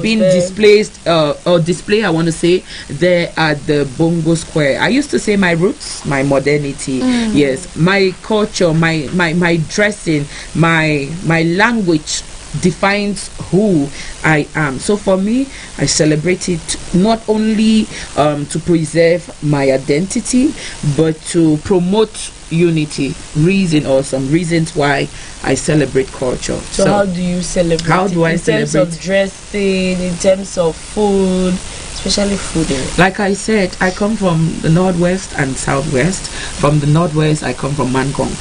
being displaced or display, I want to say, there at the Bongo Square. I used to say my roots, my modernity, yes, my culture, my dressing, my language defines who I am. So for me, I celebrate it not only to preserve my identity, but to promote unity. Some reasons why I celebrate culture. So how do you celebrate? How do I celebrate? In terms of dressing, in terms of food, especially food. Like I said, I come from the northwest and southwest. From the northwest, I come from Mankong,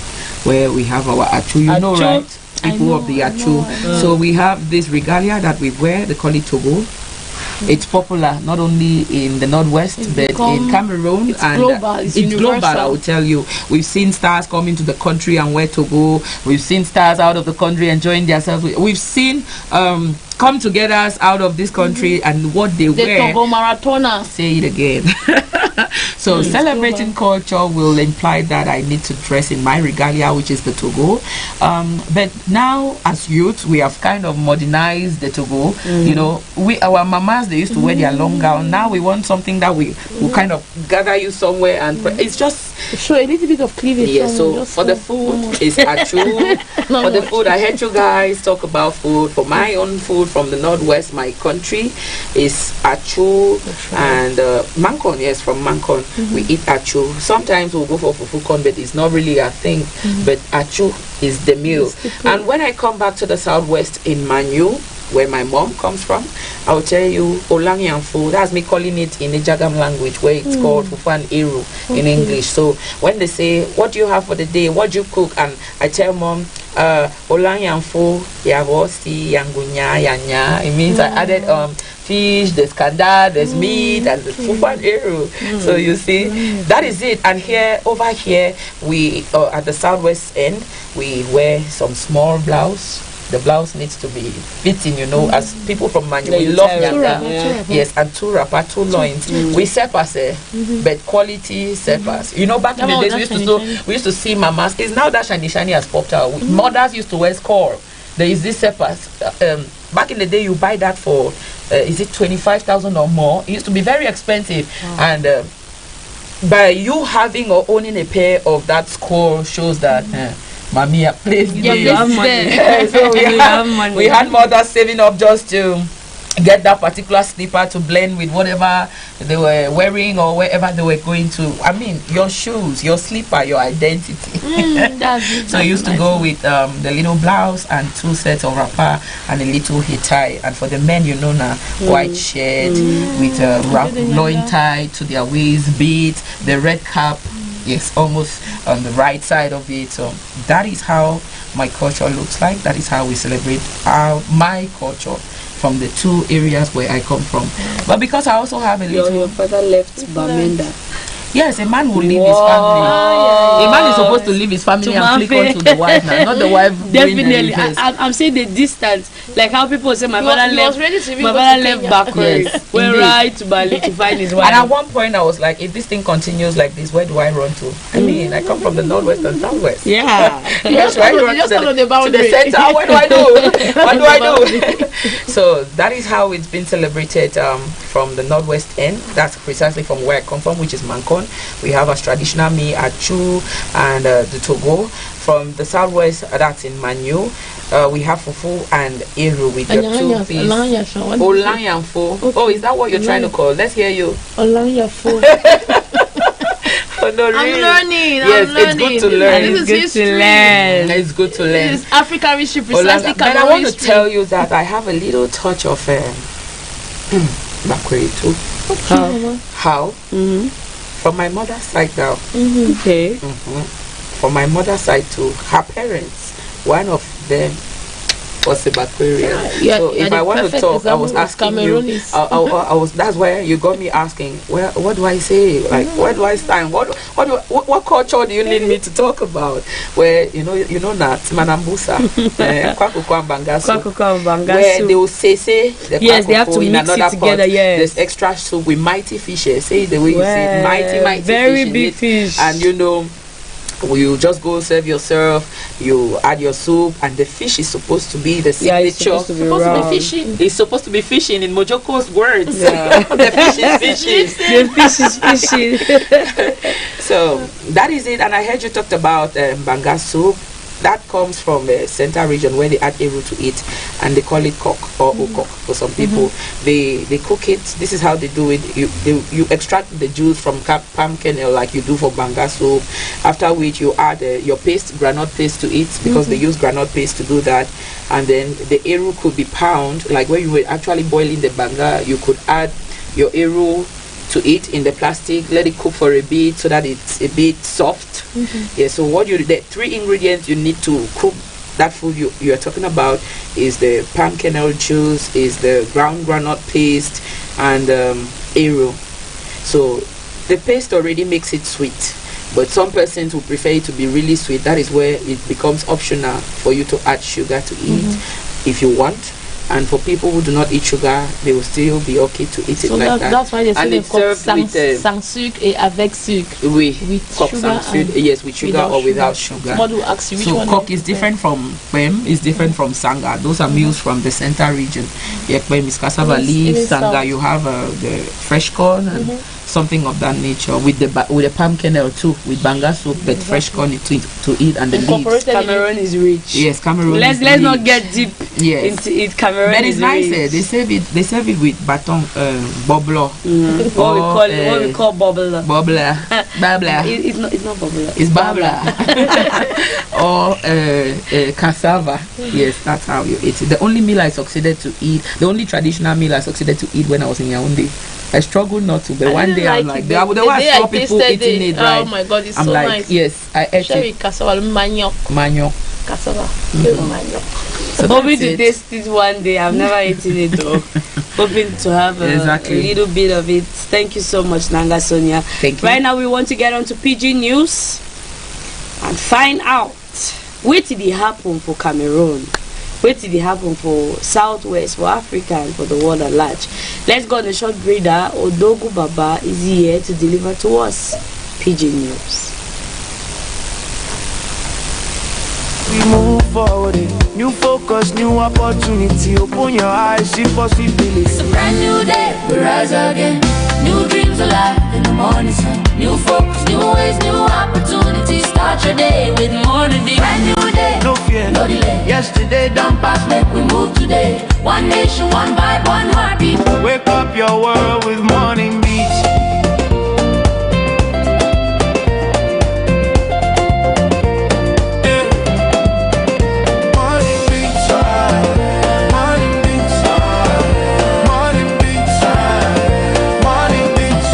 where we have our Achu. You know, right? People of the Achu. So we have this regalia that we wear. They call it Togo. It's popular not only in the northwest but in Cameroon, it's and global. It's global. I will tell you, we've seen stars come into the country and wear Togo. We've seen stars out of the country enjoying themselves. We've seen come together out of this country and what they wear. Togo Maratona. Say it again. So celebrating culture will imply that I need to dress in my regalia, which is the Togo. But now, as youth, we have kind of modernized the Togo. You know, our mamas, they used to wear their long gown. Now we want something that we will kind of gather you somewhere, and it's just show a little bit of cleavage. Yeah. So for the food, it's Achu. For the food, I heard you guys talk about food. For my own food from the northwest, my country, is Achu and Mankon. Yes, from Mankon, we eat Achu. Sometimes we'll go for fufu corn, but it's not really a thing. But Achu is the meal. And when I come back to the southwest in Manu, where my mom comes from, I will tell you Olanyanfu. That's me calling it in the Jagam language, where it's called Fufu and Eru in English. So when they say, what do you have for the day? What do you cook? And I tell mom, Olanyanfu, Yavosti, Yangunya, Yanya. It means I added fish, there's kanda, there's meat, and the Fufu and Eru. So you see, that is it. And over here, we at the southwest end, we wear some small blouse. The blouse needs to be fitting, you know, as people from Manu, we love Nyanga. Yes, and two wrapper, two loins. We sepas, but quality sepas. You know, back in the days, we used to see mamas. It's now that shiny has popped out. Mothers used to wear score. There is this sepas. Back in the day, you buy that for, is it 25,000 or more? It used to be very expensive. And by you having or owning a pair of that score shows that... Mami plays you have money. So we had mothers saving up just to get that particular slipper to blend with whatever they were wearing or wherever they were going to. I mean, your shoes, your slipper, your identity. So I used to go with the little blouse and two sets of wrapper and a little hair tie. And for the men, you know now, white shirt with a loin tie to their waist, beads, the red cap. Yes, almost on the right side of it. So that is how my culture looks like. That is how we celebrate my culture from the two areas where I come from. But because I also have a little... Your father left Bamenda. Yes, a man will leave his family. A man is supposed to leave his family and flick on to the wife now, not the wife. Definitely. I'm saying the distance, like how people say my father left. My father left backwards. Yes, went right to Bali to find his wife. And at one point, I was like, if this thing continues like this, where do I run to? I mean, I come from the northwest and southwest. Yeah. Yes, right. Run to the center. What do I do? What do I do? So that is how it's been celebrated from the northwest end. That's precisely from where I come from, which is Mankon. We have a traditional me, Achu, and the Togo. From the southwest, that's in Manu. We have Fufu and Eru with your two piece. Olanyanfo. Oh, is that what you're trying to call? Let's hear you. Olanyanfo. Oh, no, I'm really. learning. Yes, I'm it's learning. good to learn. And this It's is good to history. learn. It's good to learn. This is African history, precisely But I Cameroon want to history. tell you that I have a little touch of Bakwe too. How? From my mother's side now. Okay. From my mother's side too. Her parents, one of them was a Bakwarian. So if I want to talk, I was asking you. I was. That's where you got me asking. What do I say? Like, where do I stand? What culture do you need me to talk about? Where you know that Manambusa, Kwakuko and Bangasu, Kwakuko and Bangasu. where they will say the yes, they have to in mix another it together. pot, Yes. there's extra soup with mighty fishes. Say it the way you say it, mighty very fish in big it. fish. And you know. You just go serve yourself, you add your soup, and the fish is supposed to be the signature. It's supposed to be Supposed to round. be fishing. It's supposed to be fishing in Mojoko's words. Yeah. The fish is fishing. The fish is fishing. So that is it. And I heard you talked about banga soup. That comes from the central region where they add eru to it, and they call it kok or okok for some people. They cook it. This is how they do it. You extract the juice from palm kernel like you do for banga soup. After which you add your paste, granite paste to it, because they use granite paste to do that. And then the eru could be pound, like when you were actually boiling the banga, you could add your eru to it in the plastic, let it cook for a bit so that it's a bit soft. Yeah, so the 3 ingredients you need to cook that food you are talking about is the palm kernel juice, is the ground granite paste, and eru. So the paste already makes it sweet, but some persons will prefer it to be really sweet. That is where it becomes optional for you to add sugar to it if you want. And for people who do not eat sugar, they will still be okay to eat it like that. That's why they say And they it's call served sans sucre et avec sucre. with cock sugar and sweet, yes, with sugar or without sugar. Somebody will ask you which So one cock is different from pem, is different from sanga. Those are meals from the central region. Yeah, pem is cassava leaves, sanga south. you have the fresh corn and something of that nature. With the palm kernel too, with banga soup, but fresh corn to eat and the leaves. Incorporated in it. Cameroon is rich. Yes, Cameroon. Let's is not rich. get deep Yes. into it. Cameroon But is it's nice. rich. They serve it with baton boblo. What we call bubbler. Bobla. Babla. It's not bubbler. It's babla. Or cassava. Yes, that's how you eat it. The only meal I succeeded to eat, the only traditional meal I succeeded to eat when I was in Yaoundé. I struggled not to, but one day I'm like, the way I saw people eating it, right? Oh my God, it's I'm so like, nice. yes, I ate Sherry it. cassava, manioc. Manioc. Cassava. Manioc. So Hoping that's to it. taste it one day. I've never eaten it though. Hoping to have a little bit of it. Thank you so much, Nanga Sonia. Thank you. Right now we want to get on to PG News and find out what did it happen for Cameroon. What did it happen for Southwest, for Africa, and for the world at large? Let's go on a short breather. Odogu Baba is here to deliver to us PG News. We move forward, new focus, new opportunity. Open your eyes, see possibilities. Brand new day, we rise again. New dreams alive in the morning sun. New focus, new ways, new opportunities. Start your day with morning dew. Brand new day, No fear, no delay. yesterday done past. Make we move today. One nation, one vibe, one heartbeat. Wake up your world with morning beats. Morning beats, morning beats, morning beats, morning beats.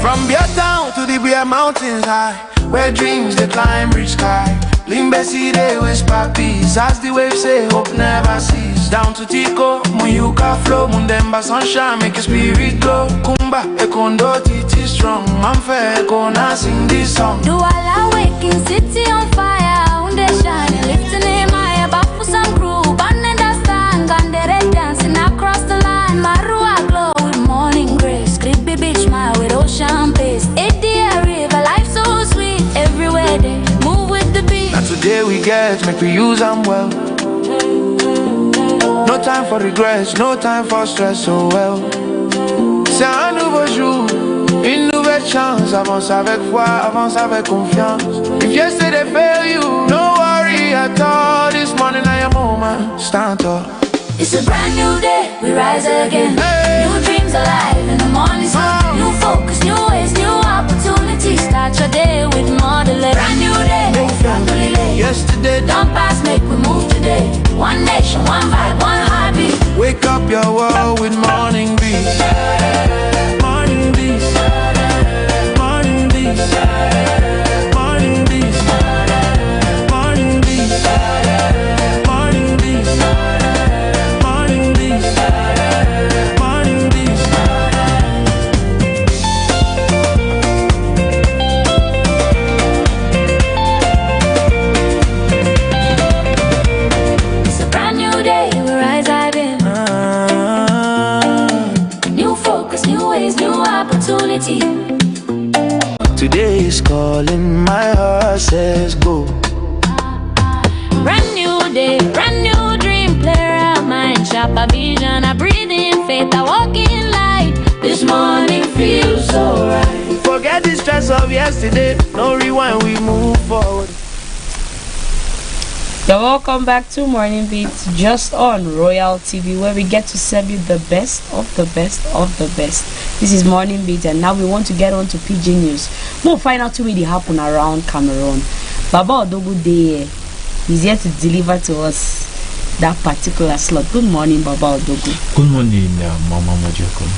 From Beer Town to the Beer Mountains high, where dreams they climb reach sky. Limbesi they whisper peace, as the waves say hope never cease. Down to Tico, Muyuka flow, Mundemba sunshine make your spirit glow. Kumba, Ekondo, Titi strong, I'm fair, gonna sing this song. Do all waking city on fire. They shining, lifting him high. Bafu some group, and understand. Gandere dancing across the line. Marua glow with morning grace. Creepy beach mile with ocean pace. Edia river, life so sweet. Everywhere they move with the beat. Now today we get, make we use them well. No time for regrets, no time for stress, oh well. C'est un nouveau jour, une nouvelle chance. Avance avec foi, avance avec confiance. If yesterday failed you, no worry at all. This morning I am moment, stand up. It's a brand new day, we rise again. Hey. New dreams alive in the morning sun. New focus, new ways, new opportunities. positivity. Start your day with more delay. Brand new day, Yesterday, don't pass, make we move today. One nation, one vibe, one heartbeat. wake up your world with morning breeze. Morning breeze. Morning breeze. Morning breeze. Morning breeze. Morning breeze. Morning breeze. Morning breeze. It's a brand new day, we rise again. New focus, new ways, new opportunity. Today is calling, my heart says go. Brand new day, brand new dream. Play around mind, sharp a vision. I breathe in faith, I walk in light. This morning feels so right. Forget the stress of yesterday, no rewind, we move forward. You're welcome back to Morning Beats, just on Royal TV, where we get to serve you the best of the best of the best. This is Morning Beats, and now we want to get on to PG News. We'll find out what happen around Cameroon. Baba Odogu Day is here to deliver to us that particular slot. Good morning, Baba Odogu. Good morning, Mama Mojoko.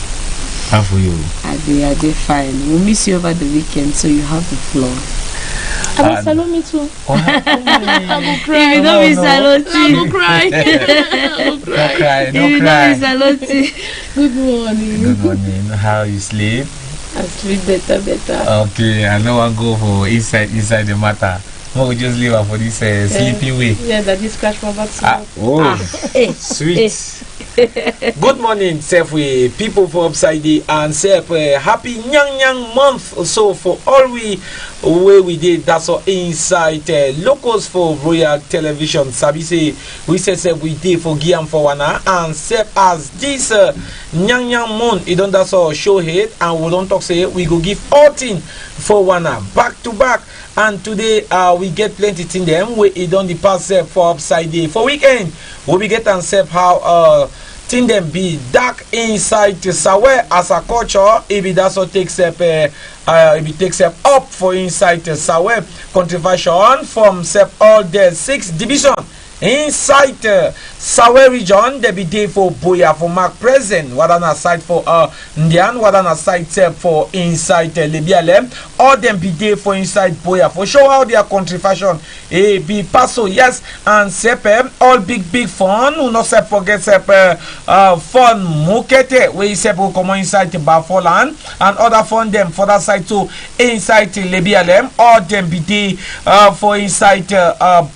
How are you? I did fine. We'll miss you over the weekend, so you have the floor. I will salute me too. I will cry. If you don't miss Saloti, I will cry. I will cry. if you don't miss Saloti. Good morning. Good morning. How you sleep? I sleep better. Okay, I know I go for inside the matter. No, we just leave her for this sleeping way. Yeah, that is scratch my back. Sweet. Good morning, Sef, we people for Upside the and Sef, happy Nyang month. So for all we did, that's all inside locals for Royal Television. Sabi say we said Sef we did for Giam for Wana and Sef as this Nyang month. It don't that's all show head and we don't talk say we go give 14 for Wana back to back. And today we get plenty in them. We don't the pass for Upside day for weekend. We get and Sef how thing them be dark inside to Sawe as a culture. If it also takes up up for inside to Sawe contribution from Sep all the 6 division inside Sawe region. They be day for Boya for Mark present. What on a side for Ndian, what on a side for inside Libialem. All them be day for inside Boya for show how their contribution be paso yes and Sep all big fun. Who not Sep forget Sep fun mukete where Sep will come inside Bafolan and other fun them for that side too inside Libialem. All them be day for inside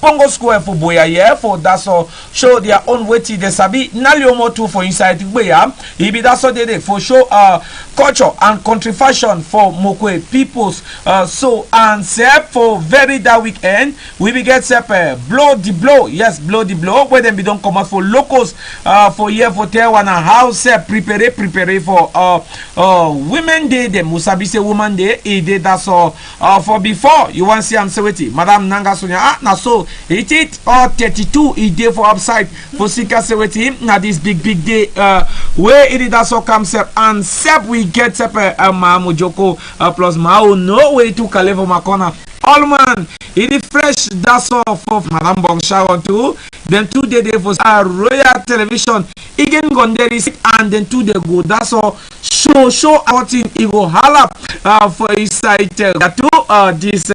Bongo Square for Boya yeah for that's all show their own weighty they sabi naliomo too for inside Boya. It be that's all they for show culture and contribution for Mokwe peoples so and Sep for very that weekend we be get Sep blow the blow where them be don't come out for locals for year for tell one how Sep prepare for women day the Musabi say woman day it did that's all for before you want see am say wait Madam Nanga Sonia na so it or 32 it day for upside for Sika say wait na this big day where it is also come Sep and Sep we get Sep Mamu Joko plus Mao no way to Kalevo Makona all man it is fresh that's all for Madam Bongshaw too then 2 day for Royal Television again Gonderi and then 2 day go that's all show out in Igo Halap for inside this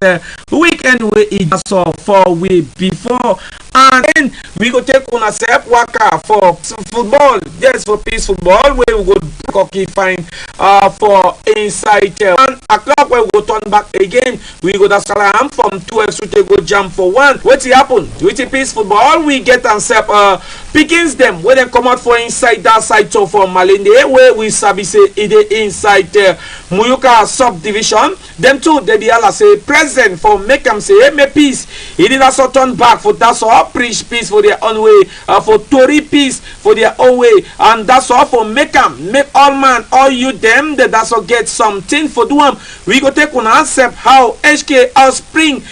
weekend we it that's all for we before and then we go take on a Sep waka for football yes for peace football where we go cocky fine for inside 1 o'clock where we go turn back again we go to Salam from 12 to go jump for 1 what happen with peace football we get and Sep pickings them where they come out for inside that side so for Malinde where we sabi say it inside Muyuka subdivision them too they be all say present for make them say me peace it is also turn back for that's all preach peace for their own way for Tory peace for their own way and that's all for make them make all man all you them that that's all get something for do them we go take on Sep how HK Spring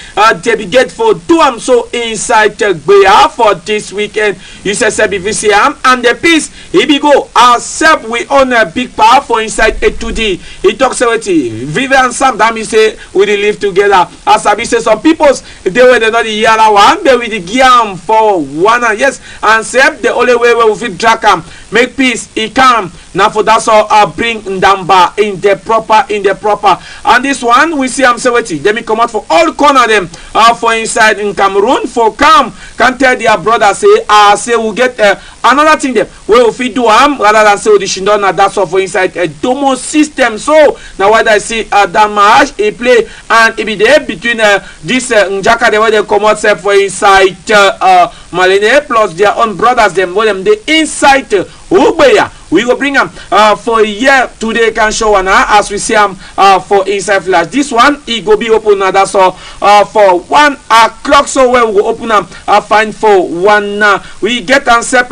they be get for do them so inside Gbeya for this weekend you say Sep VCM and the peace he be go Sep we own a big power for inside a 2D. He talks about it. Vivian Sam, that means say we dey live together. As I say, some peoples they were not the year one, they will the gear for one, yes, and say the only way we fit track them, make peace, he come. Now for that's all bring Ndamba in the proper. And this one we see I'm say wait, let me come out for all corner them for inside in Cameroon for come can tell their brother say we'll get another thing them we will fit do rather than say the shindona that's all for inside a domo system. So now what I see that match he play and it be there between this Njaka the way they come out for inside Malene plus their own brothers them with them the inside Ubeya. We will bring them for a year today can show one as we see them for inside flash. This one it go be open now that's all for 1 o'clock. So where we will open them fine for 1 we get answer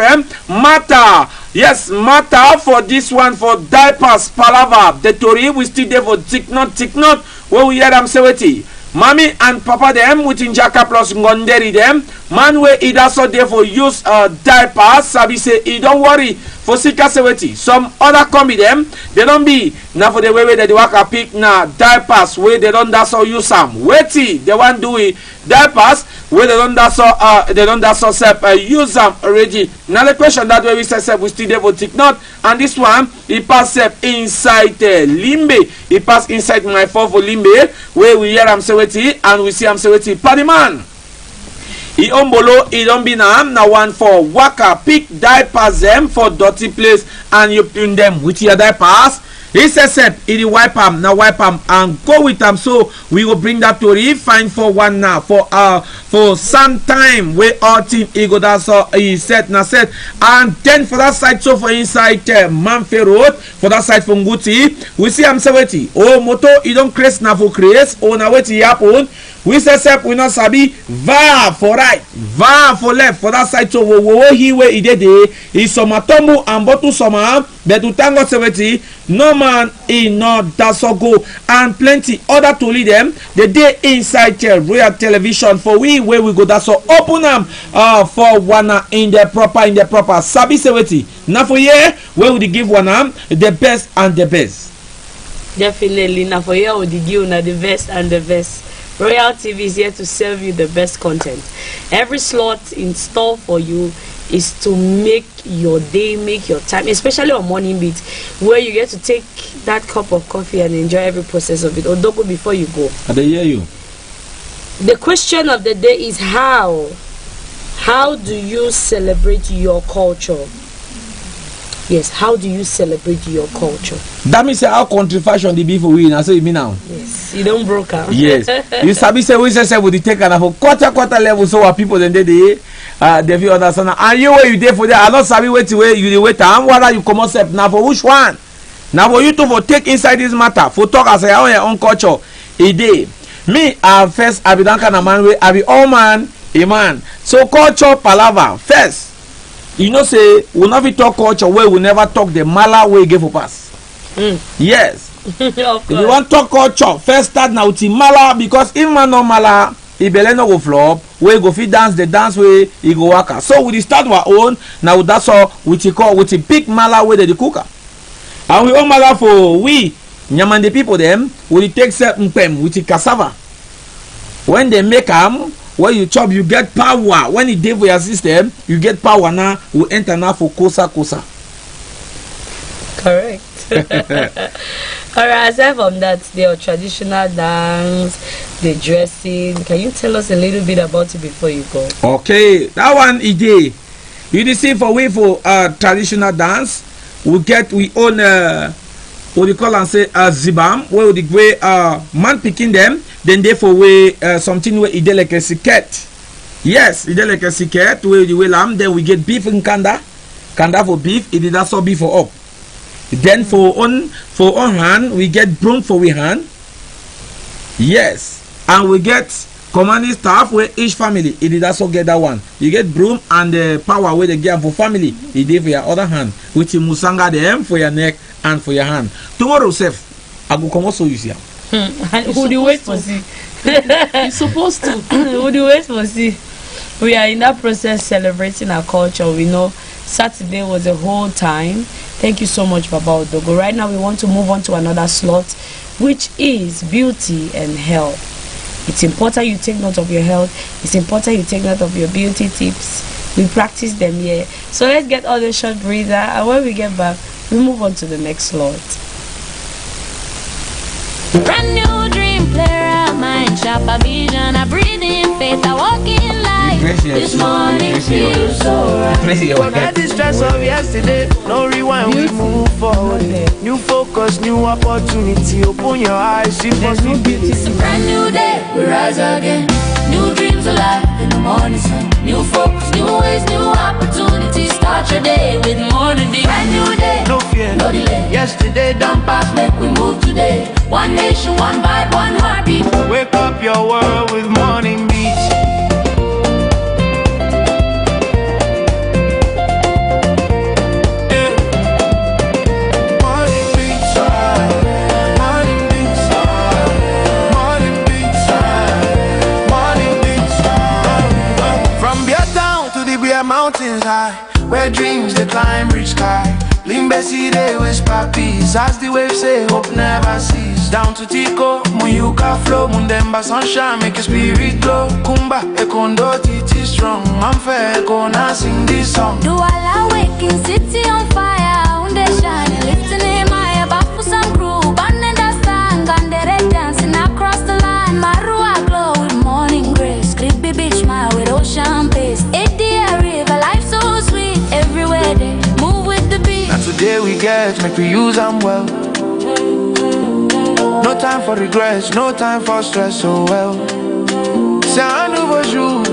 matter. Yes, matter for this one for diapers palava. The Tori we still there for tick not where we hear them say wait. Mommy and Papa them with Njaka plus Ngonderi them. Man where it also there for use diapers. Sabi say he don't worry for Sika Seweti. Some other combi them they don't be now for the way that they work a pick now diapers where they don't that's all use some. Waity they want do it diapers where they don't that's all use them already. Now the question that way we say we still there for tick not and this one he pass inside Limbe. He pass inside my phone for Limbe where we hear am Seweti and we see am Seweti Padiman. He ombolo, he don't be now one for waka pick diapers them for dirty place and you pin them with your diapers. He says he wipe them and go with them. So we will bring that to fine for 1 now for some time where all team ego that's all he said and then for that side so for inside Manfe Road for that side from Guti we see am Seweti. Oh moto he don't crease now for crease oh now what happen. We say we not sabi va for right, va for left for that side. So he where he did is some atomu and bottle summer, but to tango 70 no man in not that's so go and plenty other to lead them the day inside Royal Television for we where we go that's so open them for 1 in the proper sabi 70 now for year where would give 1 the best and the best. Definitely now for year would give the best and the best. Royal TV is here to serve you the best content. Every slot in store for you is to make your day, make your time, especially on morning beat, where you get to take that cup of coffee and enjoy every process of it. Or don't go before you go. I hear you. The question of the day is how do you celebrate your culture? Yes, how do you celebrate your culture? That means how country fashion the be for we. That's what you mean now. Yes, you don't broke out. Yes, you sabi say we say with the take and for quarter level so our people then they feel understand. And you where you there for there, I not sabi wait you the wait and what are you come up now for which one? Now for you to for take inside this matter for talk as your own culture. A day me first I be that kind of man way I be all man a man. So culture palaver first. You know say we never talk culture where we never talk the mala way give for pass. Yes. If you want talk culture, first start now with the mala because if man no mala, he belle no go flop. We go fit dance the dance way he go waka. So we start our own now that's all with the big mala way the cooker. And we all mala for we nyaman the people them we take certain mpem with the cassava. When they make them. When you chop, you get power. When it did for your system, you get power now. We enter now for kosa. Correct. Alright, aside from that, their traditional dance, the dressing. Can you tell us a little bit about it before you go? Okay, that one is there. You see for traditional dance, we own what you call and say zibam, where we way man picking them. Then therefore we something where it like a siket. Yes, it like a siket where the way lamb. Then we get beef and kanda for beef. It did also beef for up. Then for on hand we get broom for we hand. Yes, and we get commanding staff where each family it did also get that one. You get broom and the power where they get for family. It did for your other hand, which is musanga them for your neck and for your hand. Tomorrow, Seth, I go come also use here. And who do you wait for see? You're supposed to. Who do you wait for see? We are in that process celebrating our culture. We know Saturday was a whole time. Thank you so much, Baba Odogo. Right now, we want to move on to another slot, which is beauty and health. It's important you take note of your health. It's important you take note of your beauty tips. We practice them here. So let's get all the short breather, and when we get back, we move on to the next slot. Brand new dream, player of mine, sharper vision, I breathe in faith, I walk in light. This morning feels so right. Forget the stress of yesterday. No rewind, we move forward. New focus, new opportunity. Open your eyes, see possibilities. It's a brand new day, we rise again. New dreams alive in the morning sun. New focus, new ways, new opportunities. Start your day with more than this. Brand new day, No fear, no delay. yesterday done pass. Make we move today. One nation, one vibe, one heartbeat. Wake up your world with morning beats. Yeah. Morning beats, morning beats, morning beats, morning beats. From Beer Town to the Beer Mountains high, where dreams they climb reach sky. Lean Bessie, they whisper peace. As the waves say, hope never cease. Down to Tico, Muyuka flow. Mundemba sunshine, make your spirit glow. Kumba, Ekondo, Titi strong. I'm fair, gonna sing this song. Do all awaken, city on fire. Unde shining, lifting in my back for some crew. Banning the stand, Gandere dancing across the line. Marua glow with morning grace. Clippy beach smile with ocean pace. 80 river, life so sweet. Everywhere they move with the beat. And today we get, make we use them well. No time for regrets, no time for stress, oh well. C'est un nouveau jour,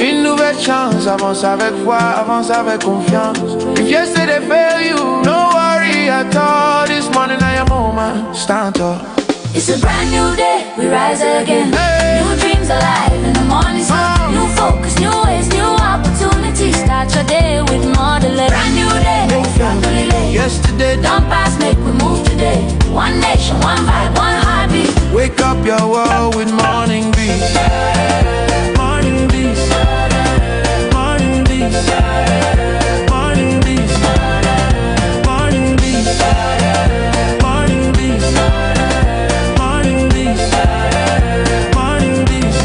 une nouvelle chance. Avance avec foi, avance avec confiance. If yesterday failed you, no worry at all. This morning I am moment, stand up. It's a brand new day, we rise again. Hey. New dreams alive in the morning sun. New focus, new ways, new opportunities. Start your day with more delay. Brand new day, no delay. Yesterday Don't pass, make we move today. One nation, one vibe, one heartbeat. wake up your world with morning beats. Morning beats. Morning beats. Morning beats. Morning beats. Morning beats. Morning beats. Morning beats.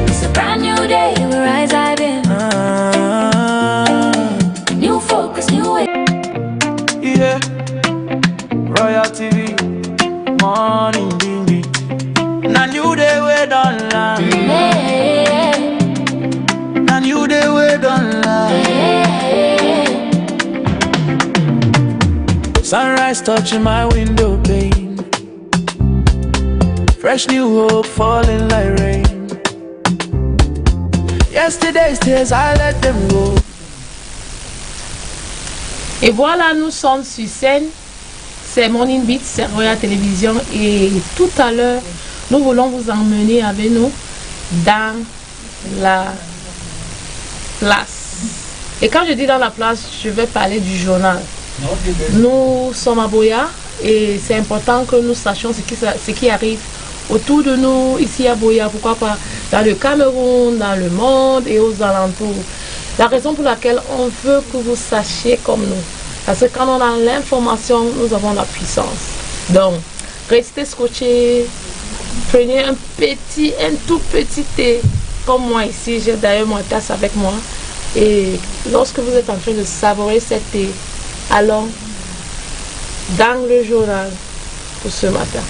It's a brand new day, we rise again. New focus, new way. Yeah. Royal TV. Morning ding ding. Na new day we don't land. Hey, Na new day we don't land. hey. Sunrise touching my window pane. Fresh new hope falling like rain. Yesterday's tears, I let them go. Et voilà, nous sommes sur scène. C'est Morning Beat, c'est Royal Télévision. Et tout à l'heure, nous voulons vous emmener avec nous dans la place. Et quand je dis dans la place, je vais parler du journal. Nous sommes à Boya et c'est important que nous sachions ce qui arrive autour de nous ici à Boya, pourquoi pas dans le Cameroun, dans le monde et aux alentours. La raison pour laquelle on veut que vous sachiez comme nous, parce que quand on a l'information, nous avons la puissance. Donc, restez scotchés, prenez un tout petit thé, comme moi ici, j'ai d'ailleurs mon tasse avec moi. Et lorsque vous êtes en train de savourer cette thé, allons dans le journal pour ce matin.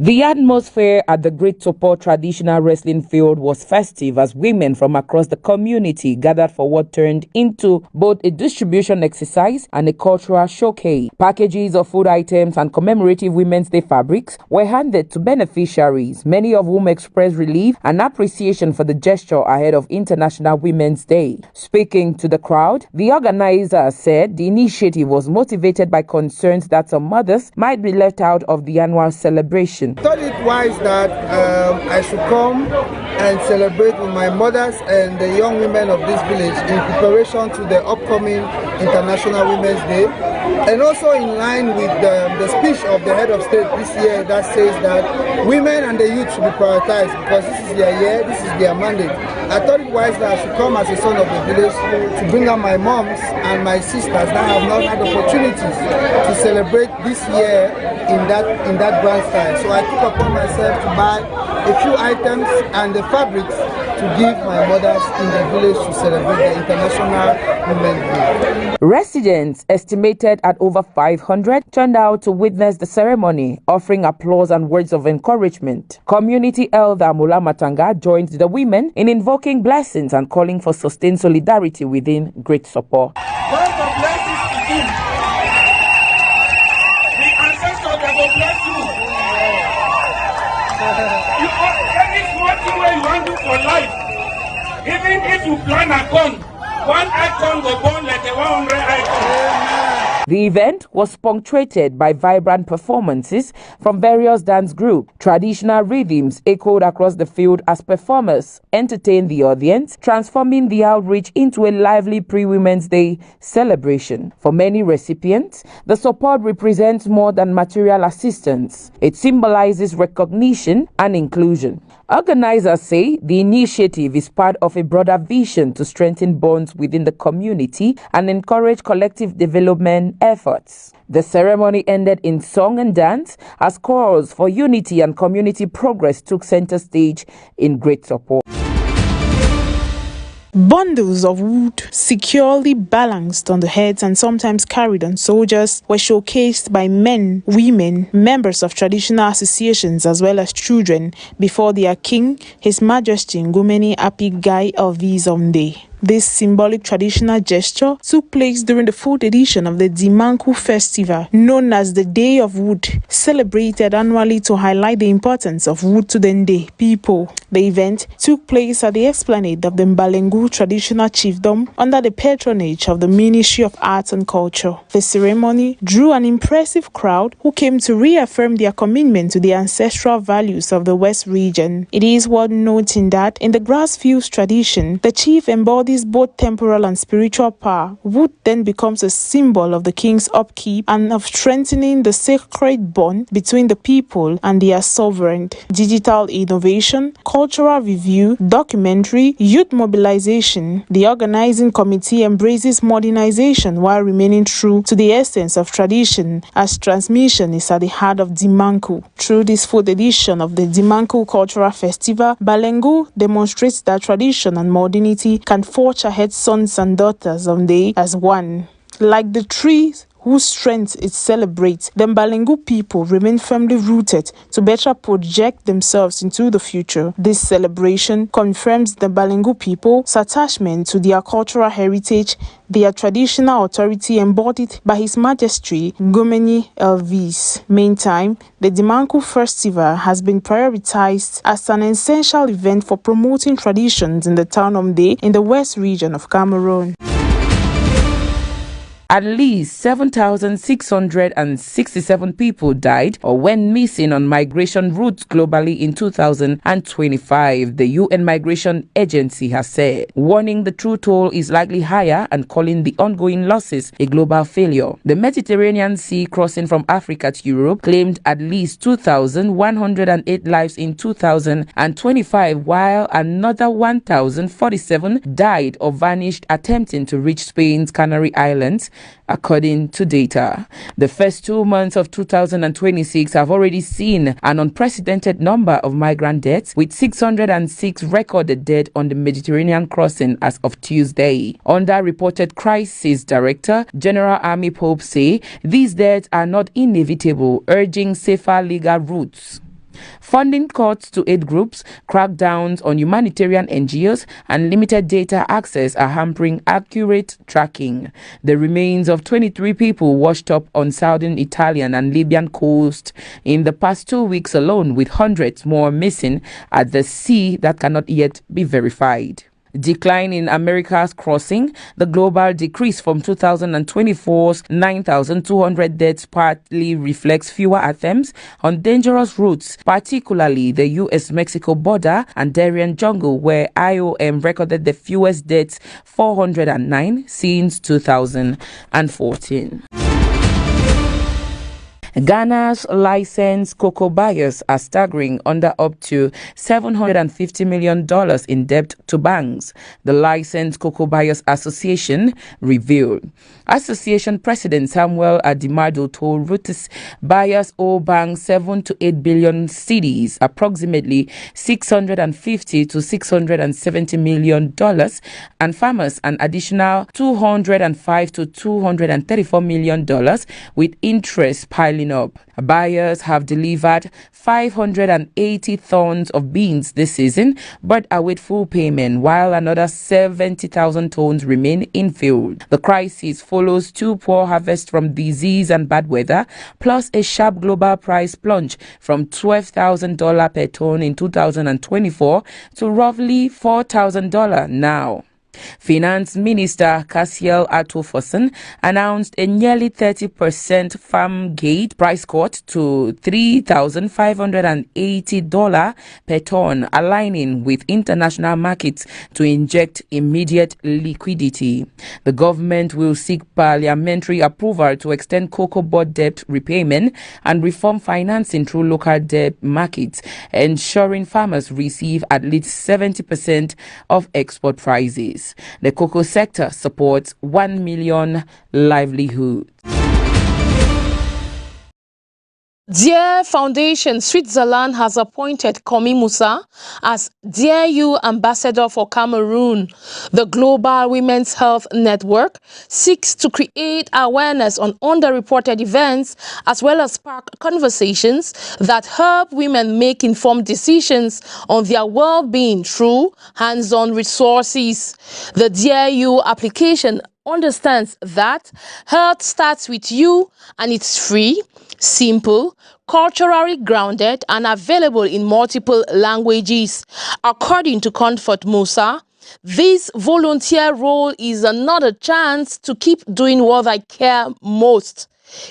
The atmosphere at the Great Support traditional wrestling field was festive as women from across the community gathered for what turned into both a distribution exercise and a cultural showcase. Packages of food items and commemorative Women's Day fabrics were handed to beneficiaries, many of whom expressed relief and appreciation for the gesture ahead of International Women's Day. Speaking to the crowd, the organizer said the initiative was motivated by concerns that some mothers might be left out of the annual celebration. I thought it wise that I should come and celebrate with my mothers and the young women of this village in preparation to the upcoming International Women's Day, and also in line with the speech of the head of state this year that says that women and the youth should be prioritized because this is their year, this is their mandate. I thought it wise that I should come as a son of the village to bring out my moms and my sisters that have not had opportunities to celebrate this year in that grand style. So I took upon myself to buy a few items and the fabrics to give my mothers in the village to celebrate the International Women's Day. Residents, estimated at over 500, turned out to witness the ceremony, offering applause and words of encouragement. Community elder Mula Matanga joined the women in invoking blessings and calling for sustained solidarity within Great Support. God will bless this begin. The ancestors will bless you. Any small thing where you want to do for life, even if you plan a gun, one icon will burn like a 100 icon. The event was punctuated by vibrant performances from various dance groups. Traditional rhythms echoed across the field as performers entertained the audience, transforming the outreach into a lively pre-Women's Day celebration. For many recipients, the support represents more than material assistance. It symbolizes recognition and inclusion. Organizers say the initiative is part of a broader vision to strengthen bonds within the community and encourage collective development efforts. The ceremony ended in song and dance as calls for unity and community progress took center stage in Great Support. Bundles of wood, securely balanced on the heads and sometimes carried on soldiers, were showcased by men, women, members of traditional associations as well as children before their king, His Majesty Ngumeni Apigai Elvizomde. This symbolic traditional gesture took place during the 4th edition of the Dimanku Festival, known as the Day of Wood, celebrated annually to highlight the importance of wood to the Nde people. The event took place at the esplanade of the Mbalengu traditional chiefdom under the patronage of the Ministry of Arts and Culture. The ceremony drew an impressive crowd who came to reaffirm their commitment to the ancestral values of the West region. It is worth noting that in the grassfields tradition, the chief embodies both temporal and spiritual power. Wood then becomes a symbol of the king's upkeep and of strengthening the sacred bond between the people and their sovereign. Digital innovation, cultural review, documentary, youth mobilization. The organizing committee embraces modernization while remaining true to the essence of tradition, as transmission is at the heart of Dimanku. Through this 4th edition of the Dimanku Cultural Festival, Balengu demonstrates that tradition and modernity can forge ahead sons and daughters of the as one. Like the trees whose strength it celebrates, the Mbalengu people remain firmly rooted to better project themselves into the future. This celebration confirms the Mbalengu people's attachment to their cultural heritage, their traditional authority embodied by His Majesty Ngumeni Elvis. Meantime, the Dimanku Festival has been prioritized as an essential event for promoting traditions in the town of Mde in the West region of Cameroon. At least 7,667 people died or went missing on migration routes globally in 2025, the UN Migration Agency has said, warning the true toll is likely higher and calling the ongoing losses a global failure. The Mediterranean Sea crossing from Africa to Europe claimed at least 2,108 lives in 2025, while another 1,047 died or vanished attempting to reach Spain's Canary Islands, according to data. The first 2 months of 2026 have already seen an unprecedented number of migrant deaths, with 606 recorded dead on the Mediterranean crossing as of Tuesday. Underreported Crisis Director General Army Pope say these deaths are not inevitable, urging safer legal routes. Funding cuts to aid groups, crackdowns on humanitarian NGOs, and limited data access are hampering accurate tracking. The remains of 23 people washed up on southern Italian and Libyan coast in the past 2 weeks alone, with hundreds more missing at the sea that cannot yet be verified. Decline in America's crossing. The global decrease from 2024's 9,200 deaths partly reflects fewer attempts on dangerous routes, particularly the U.S.-Mexico border and Darien Jungle, where IOM recorded the fewest deaths, 409, since 2014. Ghana's licensed cocoa buyers are staggering under up to $750 million in debt to banks, the Licensed Cocoa Buyers Association revealed. Association President Samuel Adimado told Reuters buyers owe banks 7 to 8 billion cedis, approximately $650 to $670 million, and farmers an additional $205 to $234 million, with interest piling up. Buyers have delivered 580 tons of beans this season, but await full payment, while another 70,000 tons remain in field. The crisis follows 2 poor harvests from disease and bad weather, plus a sharp global price plunge from $12,000 per ton in 2024 to roughly $4,000 now. Finance Minister Cassiel Atofossen announced a nearly 30% farm gate price cut to $3,580 per ton, aligning with international markets to inject immediate liquidity. The government will seek parliamentary approval to extend cocoa board debt repayment and reform financing through local debt markets, ensuring farmers receive at least 70% of export prices. The cocoa sector supports 1 million livelihoods. Dear Foundation Switzerland has appointed Komi Musa as Dear You Ambassador for Cameroon. The Global Women's Health Network seeks to create awareness on underreported events as well as spark conversations that help women make informed decisions on their well-being through hands-on resources. The Dear You application understands that health starts with you, and it's free, simple, culturally grounded, and available in multiple languages. According to Comfort Musa, this volunteer role is another chance to keep doing what I care most: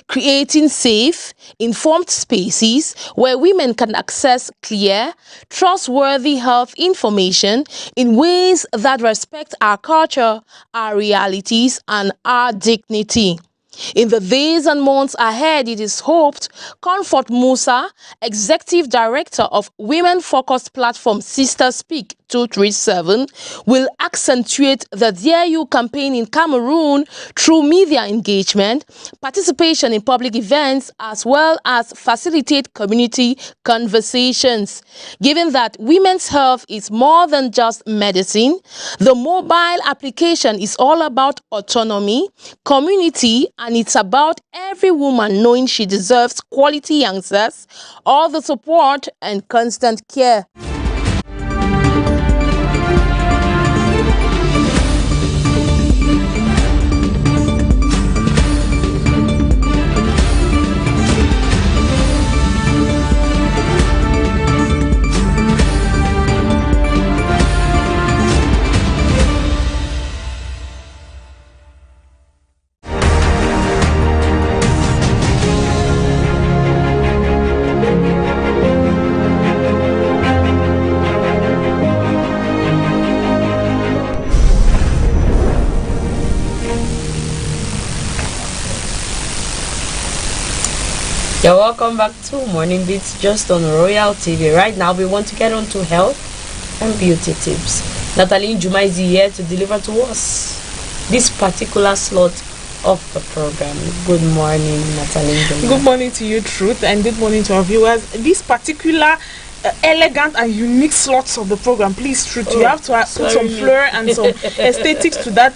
creating safe, informed spaces where women can access clear, trustworthy health information in ways that respect our culture, our realities, and our dignity. In the days and months ahead, it is hoped Comfort Musa, Executive Director of women-focused platform Sister Speak 237, will accentuate the Dear You campaign in Cameroon through media engagement, participation in public events, as well as facilitate community conversations. Given that women's health is more than just medicine, the mobile application is all about autonomy, community, and it's about every woman knowing she deserves quality answers, all the support, and constant care. You're welcome back to Morning Beats just on Royal TV. Right now we want to get on to health and beauty tips. Natalie Juma is here to deliver to us this particular slot of the program. Good morning, Natalie Juma. Good morning to you, Truth, and good morning to our viewers. This particular elegant and unique slots of the program, please, Truth, you have to put some flair and some aesthetics to the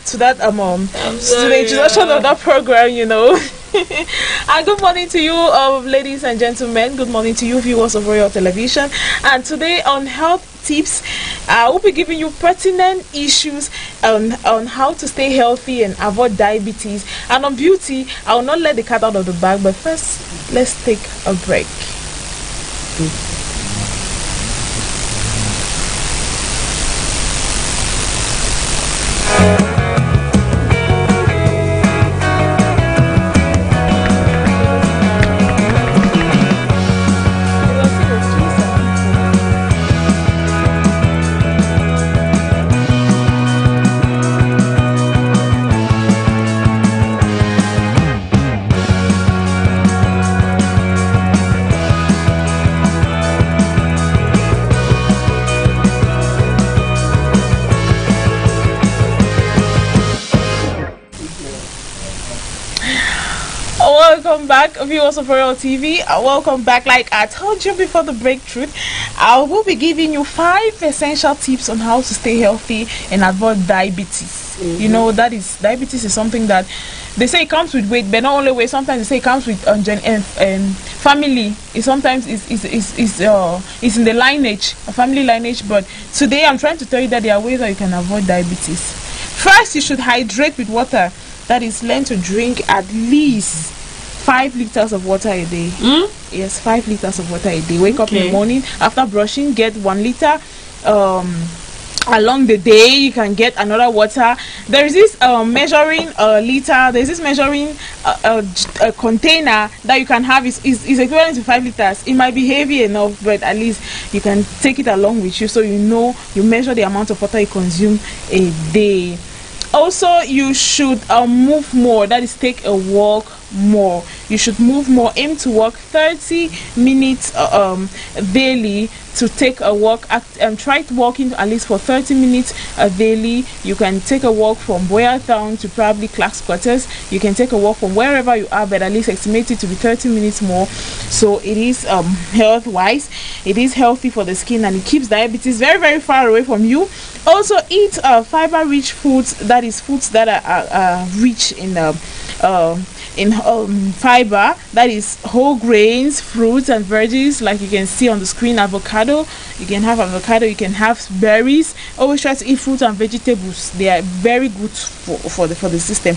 introduction of that program, you know. And good morning to you, ladies and gentlemen. Good morning to you, viewers of Royal Television. And today on Health Tips, I will be giving you pertinent issues on how to stay healthy and avoid diabetes. And on beauty, I will not let the cat out of the bag. But first, let's take a break. Welcome back, viewers of Royal TV. Welcome back. Like I told you before the breakthrough, I will be giving you 5 essential tips on how to stay healthy and avoid diabetes. You know, diabetes is something that they say it comes with weight, but not only weight. Sometimes they say it comes with family. It sometimes is in the lineage, a family lineage. But today I'm trying to tell you that there are ways that you can avoid diabetes. First, you should hydrate with water. That is, learn to drink at least 5 liters of water a day. Yes, 5 liters of water a day. Wake up in the morning, after brushing, get 1 liter. Along the day, you can get another water. There is this measuring liter. There is this measuring a container that you can have. Is equivalent to 5 liters. It might be heavy enough, but at least you can take it along with you, so you know you measure the amount of water you consume a day. Also, you should move more. That is, take a walk more. You should move more. Aim to walk 30 minutes daily. To take a walk, try walking at least for 30 minutes daily. You can take a walk from Boya Town to probably Clark's Quarters. You can take a walk from wherever you are, but at least estimate it to be 30 minutes more. So it is health wise, it is healthy for the skin, and it keeps diabetes very, very far away from you. Also, eat fiber rich foods. That is, foods that are rich in fiber. That is, whole grains, fruits and veggies, like you can see on the screen. Avocado, you can have avocado, you can have berries. Always try to eat fruits and vegetables. They are very good for the system.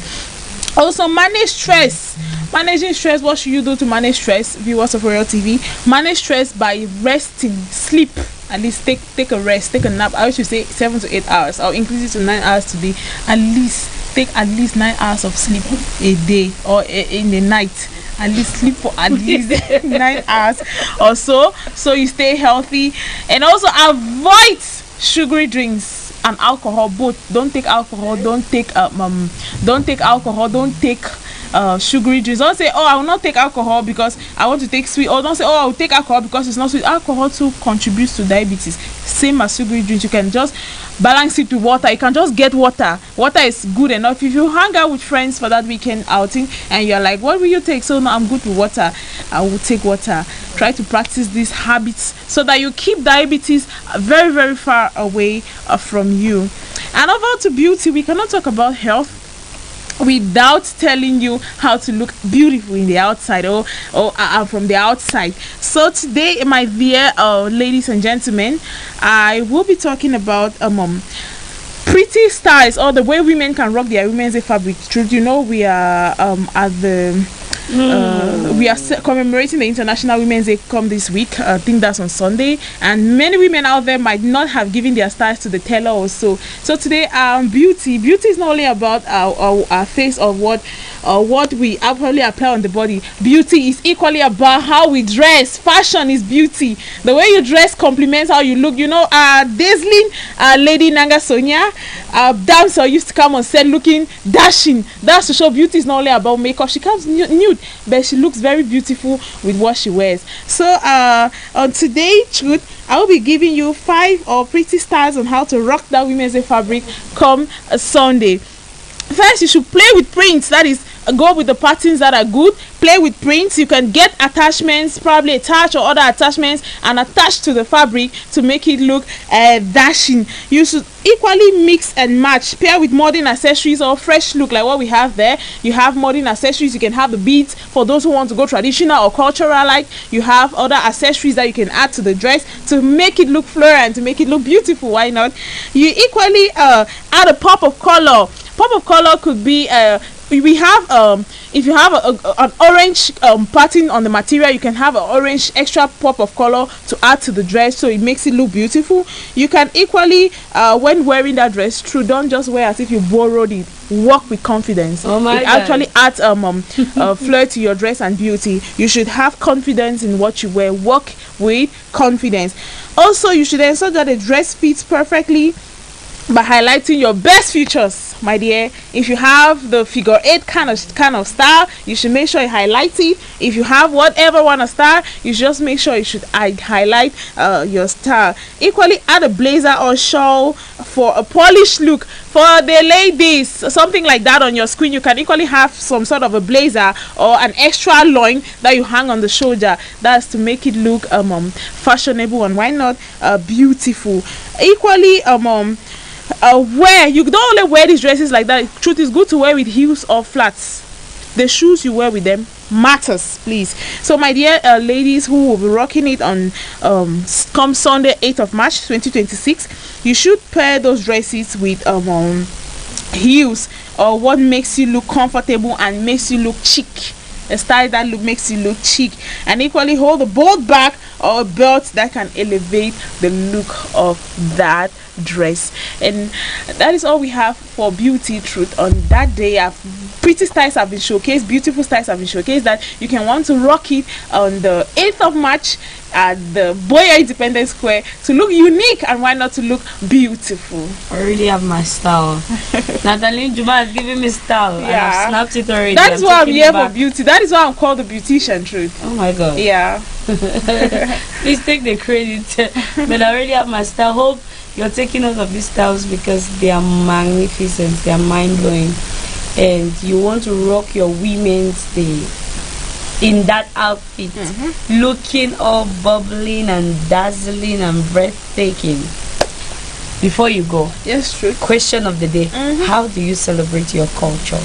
Also, manage stress. Managing stress. What should you do to manage stress, viewers of Royal TV? Manage stress by resting, sleep. At least take a rest, take a nap. I should say 7 to 8 hours. I'll increase it to 9 hours today. At least take at least 9 hours of sleep a day, or in the night. At least sleep for at least 9 hours or so you stay healthy. And also avoid sugary drinks and alcohol. Both. Don't take alcohol. Don't take alcohol. Don't take sugary drinks. Don't say, oh, I will not take alcohol because I want to take sweet. Or don't say, oh, I will take alcohol because it's not sweet. Alcohol too contributes to diabetes, same as sugary drinks. You can just balance it with water. You can just get water. Water is good enough. If you hang out with friends for that weekend outing and you're like, what will you take? So no, I'm good with water. I will take water. Try to practice these habits so that you keep diabetes very, very far away from you. And over to beauty. We cannot talk about health without telling you how to look beautiful in the outside or from the outside. So today, my dear ladies and gentlemen, I will be talking about pretty styles, or the way women can rock their women's fabric. Truth, you know, we are at the we are commemorating the International Women's Day come this week. I think that's on Sunday, and many women out there might not have given their styles to the tailor or so. So today, beauty is not only about our face or what we actually apply on the body. Beauty is equally about how we dress. Fashion is beauty. The way you dress complements how you look. You know, dazzling Lady Nanga Sonia, dancer, used to come on set looking dashing. That's to show beauty is not only about makeup. She comes nude, but she looks very beautiful with what she wears. So on today's truth, I will be giving you 5 pretty styles on how to rock that women's fabric come Sunday. First, you should play with prints. That is, go with the patterns that are good. Play with prints. You can get attachments, probably attach or other attachments, and attach to the fabric to make it look dashing. You should equally mix and match, pair with modern accessories or fresh look like what we have there. You have modern accessories. You can have the beads for those who want to go traditional or cultural. Like you have other accessories that you can add to the dress to make it look floral and to make it look beautiful. Why not? You equally add a pop of color. Pop of color could be we have if you have an orange pattern on the material, you can have an orange extra pop of color to add to the dress, so it makes it look beautiful. You can equally when wearing that dress, don't just wear as if you borrowed it. Walk with confidence. Oh my it God. Actually adds flair to your dress and beauty. You should have confidence in what you wear. Walk with confidence. Also, you should ensure that the dress fits perfectly by highlighting your best features, my dear. If you have the figure 8 kind of style, you should make sure you highlight it. If you have whatever one of style, you should just make sure you should highlight your style. Equally, add a blazer or shawl for a polished look. For the ladies, something like that on your screen, you can equally have some sort of a blazer or an extra loin that you hang on the shoulder. That's to make it look fashionable and why not beautiful. Equally, wear, you don't only wear these dresses like that. Truth is good to wear with heels or flats. The shoes you wear with them matters, please. So my dear ladies who will be rocking it on come Sunday 8th of March 2026, you should pair those dresses with heels or what makes you look comfortable and makes you look chic. A style that makes you look chic, and equally hold a bold back or a belt that can elevate the look of that dress. And that is all we have for Beauty Truth on that day. Pretty styles have been showcased, beautiful styles have been showcased that you can want to rock it on the 8th of March at the Boya Independence Square to look unique and why not to look beautiful. I really have my style. Natalie Juma has given me style. Yeah. I have snapped it already. That is why I'm taking here it back. for beauty. That is why I'm called the beautician, Truth. Oh my God. Yeah. Please take the credit. But I already have my style. Hope you're taking note of these styles because they are magnificent. They are mind-blowing. And you want to rock your Women's Day in that outfit, looking all bubbling and dazzling and breathtaking. Before you go, Yes, true. question of the day: how do you celebrate your culture?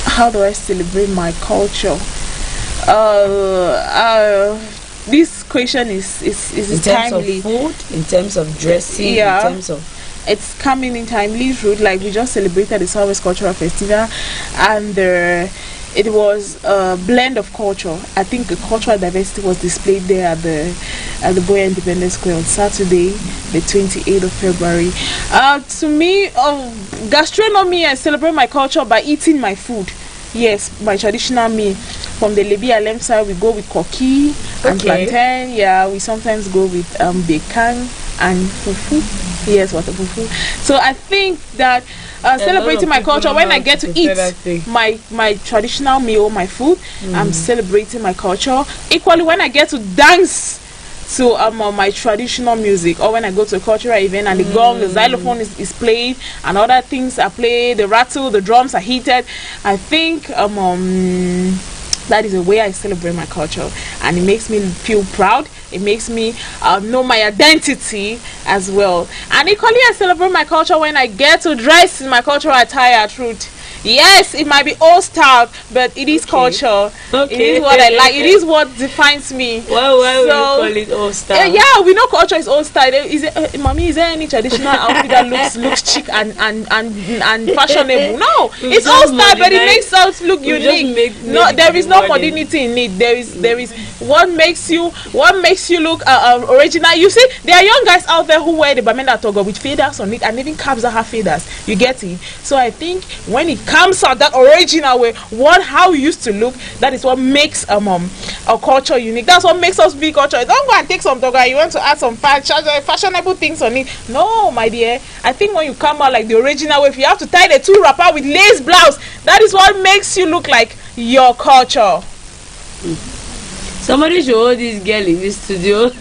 How do I celebrate my culture? This question is In terms timely. of food, in terms of dressing, Yeah. in terms of It's coming in timely, Truth. Like we just celebrated the Southwest Cultural Festival, and it was a blend of culture. I think the cultural diversity was displayed there at the Boya Independence Square on Saturday, the 28th of February. To me, gastronomy, I celebrate my culture by eating my food. Yes, my traditional meal. From the Lebi Alem side, we go with koki and plantain. Yeah, we sometimes go with bacon and fufu. Yes, water fufu. So I think that celebrating my culture, when I get to eat my traditional meal, my food, I'm celebrating my culture. Equally, when I get to dance to my traditional music, or when I go to a cultural event and the gong, the xylophone is played and other things are played, the rattle, the drums are heated, I think that is the way I celebrate my culture, and it makes me feel proud. It makes me know my identity as well. And equally, I celebrate my culture when I get to dress in my cultural attire. Truth. Yes, it might be old style, but it is culture. It is what I like. It is what defines me. Why will you call it old style? Yeah, we know culture is old style. Mommy, is there any traditional outfit that looks chic and fashionable? No, it's old style, but it makes us look unique. No, there is no modernity in it. There is what makes you look original. You see, there are young guys out there who wear the bamenda toga with faders on it, and even caps that have faders. You get it? So I think when it comes out that original way, how we used to look, that is what makes a culture unique. That's what makes us be culture. Don't go and take some toga, you want to add some fashionable things on it. No, my dear, I think when you come out like the original way, if you have to tie the two wrapper with lace blouse, that is what makes you look like your culture. Somebody should hold this girl in this studio.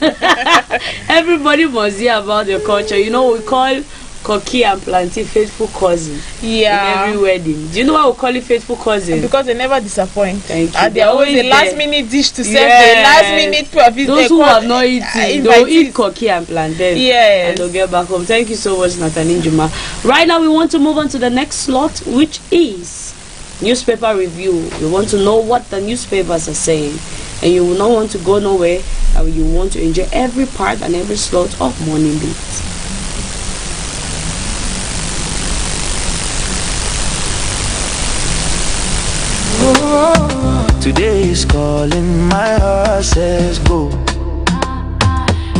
Everybody must hear about your culture. You know, we call cocky and planty, faithful cousin. Yeah. In every wedding. Do you know why we call it faithful cousin? Because they never disappoint. Thank you. And they're always a there. last minute dish to serve Yes. the last minute profit. Those who have not eaten, they'll eat cocky and plantain. Yes. And they'll get back home. Thank you so much, Nathalie Juma. Right now, we want to move on to the next slot, which is newspaper review. We want to know what the newspapers are saying. And you will not want to go nowhere. And you want to enjoy every part and every slot of Morning Beat. Today is calling, my heart says go.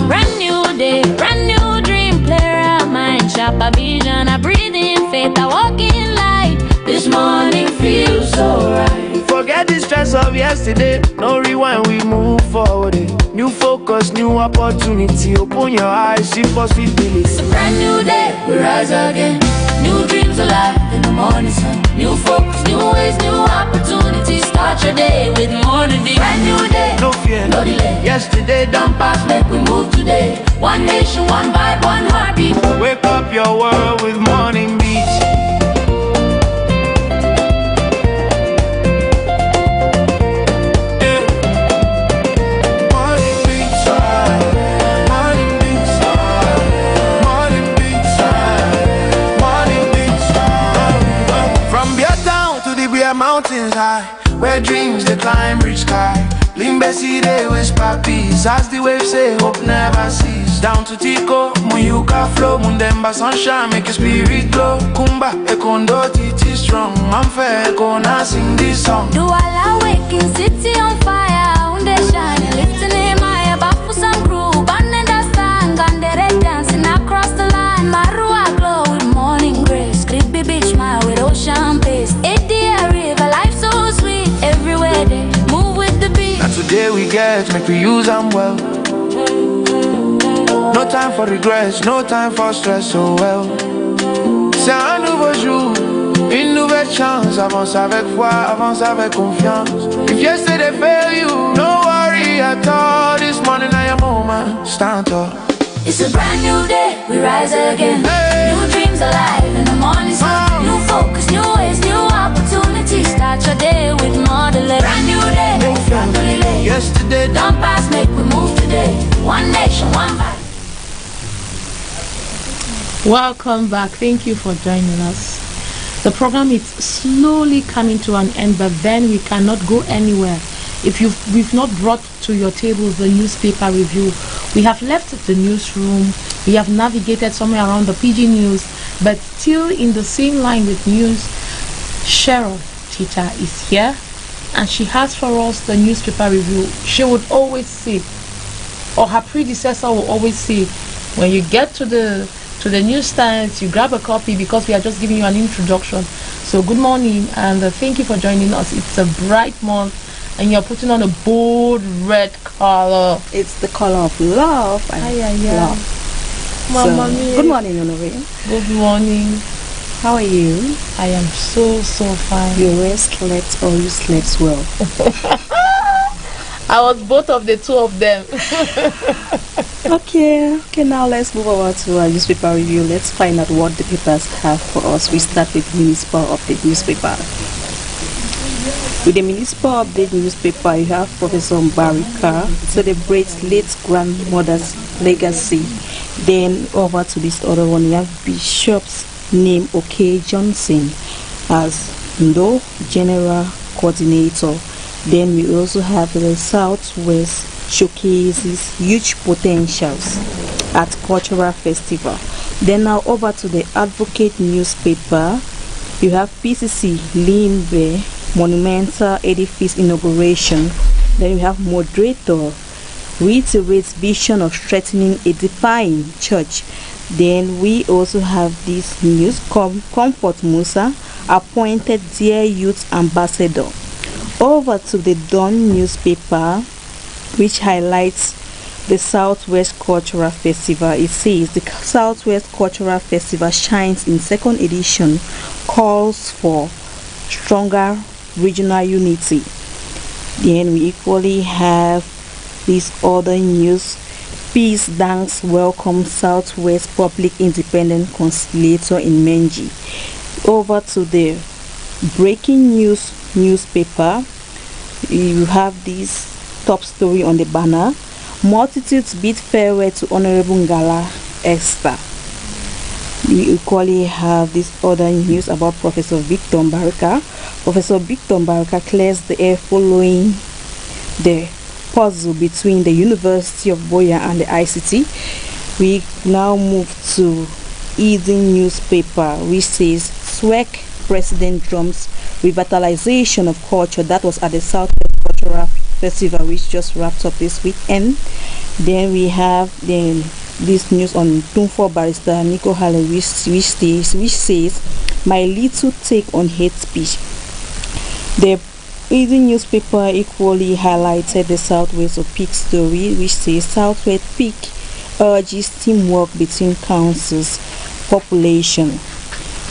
Brand new day, brand new dream, clear mind, sharper vision, I breathe in faith, I walk in light. This morning feels so right. Forget the stress of yesterday, no rewind, we move forward. New focus, new opportunity, open your eyes, see possibility. It's a brand new day, we rise again. New dreams alive in the morning sun. New focus, new ways, new opportunities. Start your day with Morning Beat. Brand new day, No fear, no delay. yesterday done Pass, make we move today. One nation, one vibe, one heartbeat. Wake up your world with morning beats. Yeah. Morning beats, morning beats, morning beats, morning beats. From Beer Town to the Beer Mountains high, where dreams they climb reach sky. Limbesi they whisper peace, as the waves say hope never cease. Down to Tico, Muyuka flow, Mundemba sunshine make your spirit glow. Kumba, Ekondo, Titi strong, I'm fair, Ekona sing this song. Do all waking city on fire, unde shining, lifting him high above for some crew. Banning the sun, Gandere dancing across the line. Marua glow with morning grace, creepy beach smile with ocean pace. Edia river, life so sweet, everywhere they move with the beat. Now today we get, make we use them well. No time for regrets, no time for stress, so well. C'est un nouveau jour, une nouvelle chance. Avance avec foi, avance avec confiance. If yesterday failed you, no worry at all. This morning I am moment, stand tall. It's a brand new day, we rise again. Hey. New dreams alive in the morning sun. New focus, new ways, new opportunities. Start your day with more delay. Brand new day, no delay. Yesterday Don't pass, make we move today. One nation, one vibe. Welcome back. Thank you for joining us. The program is slowly coming to an end, but then we cannot go anywhere if we've not brought to your tables the newspaper review. We have left the newsroom, we have navigated somewhere around the PG News, but still in the same line with news. Cheryl Tita is here, and she has for us the newspaper review. She would always say, or her predecessor will always say, when you get to the newsstands, you grab a copy, because we are just giving you an introduction. So good morning, and thank you for joining us. It's a bright month, and you're putting on a bold red color. It's the color of love and love. Mama Good morning, Honore. Good morning. How are you? I am so fine. You well slept or you slept well? I was both of the two of them. Okay, now let's move over to our newspaper review. Let's find out what the papers have for us. We start with Municipal Update newspaper. With the Municipal Update newspaper, you have Professor Mbarika celebrates late grandmother's legacy. Then over to this other one, you have Bishop's name OK Johnson as Ndo General Coordinator. Then we also have the Southwest showcases huge potentials at Cultural Festival. Then now over to the Advocate newspaper, you have PCC Limbe Monumental Edifice Inauguration. Then you have Moderator reiterates vision of strengthening a defining church. Then we also have this news, Comfort Musa appointed Dear Youth Ambassador. Over to the Dawn newspaper, which highlights the Southwest Cultural Festival. It says the Southwest Cultural Festival shines in second edition, calls for stronger regional unity. Then we equally have this other news, Peace Dance welcome Southwest Public Independent Conciliator in Menji. Over to the breaking news newspaper. You have this top story on the banner. Multitudes bid farewell to Honorable Ngala Esther. We equally have this other news about Professor Victor Mbaraka. Professor Victor Mbaraka clears the air following the puzzle between the University of Boya and the ICT. We now move to Eden newspaper, which says SWEC President drums revitalization of culture. That was at the Southwest Cultural Festival, which just wrapped up this weekend. Then we have this news on Tumfor Barrister Nico Halle, which says my little take on hate speech. The Eden newspaper equally highlighted the Southwest of Peak story, which says Southwest Peak urges teamwork between councils, population.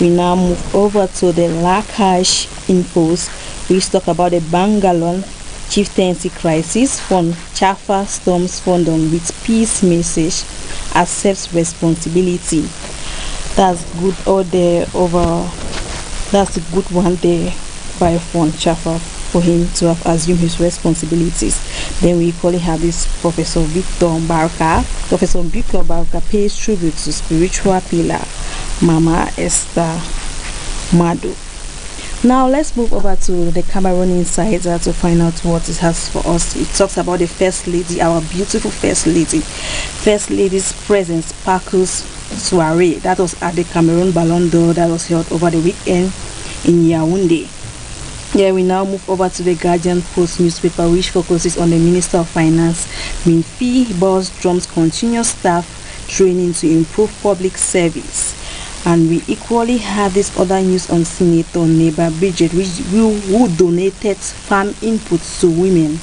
We now move over to the Lakash Infos, which talk about the Bangalore chieftaincy crisis from Chafa Storms Fondom with peace message, accepts responsibility. That's good that's a good one there by Fon Chafa for him to have assumed his responsibilities. Then we equally have this Professor Victor Mbaraka. Professor Victor Mbaraka pays tribute to spiritual pillar Mama Esther Madu. Now let's move over to the Cameroon Insider to find out what it has for us. It talks about the First Lady, our beautiful First Lady. First Lady's presence sparkles soiree. That was at the Cameroon Ballon d'Or that was held over the weekend in Yaoundé. Yeah, we now move over to the Guardian Post newspaper, which focuses on the Minister of Finance, Minfi Boss drums continuous staff training to improve public service. And we equally have this other news on Senator Neighbor Bridget, who donated farm inputs to women.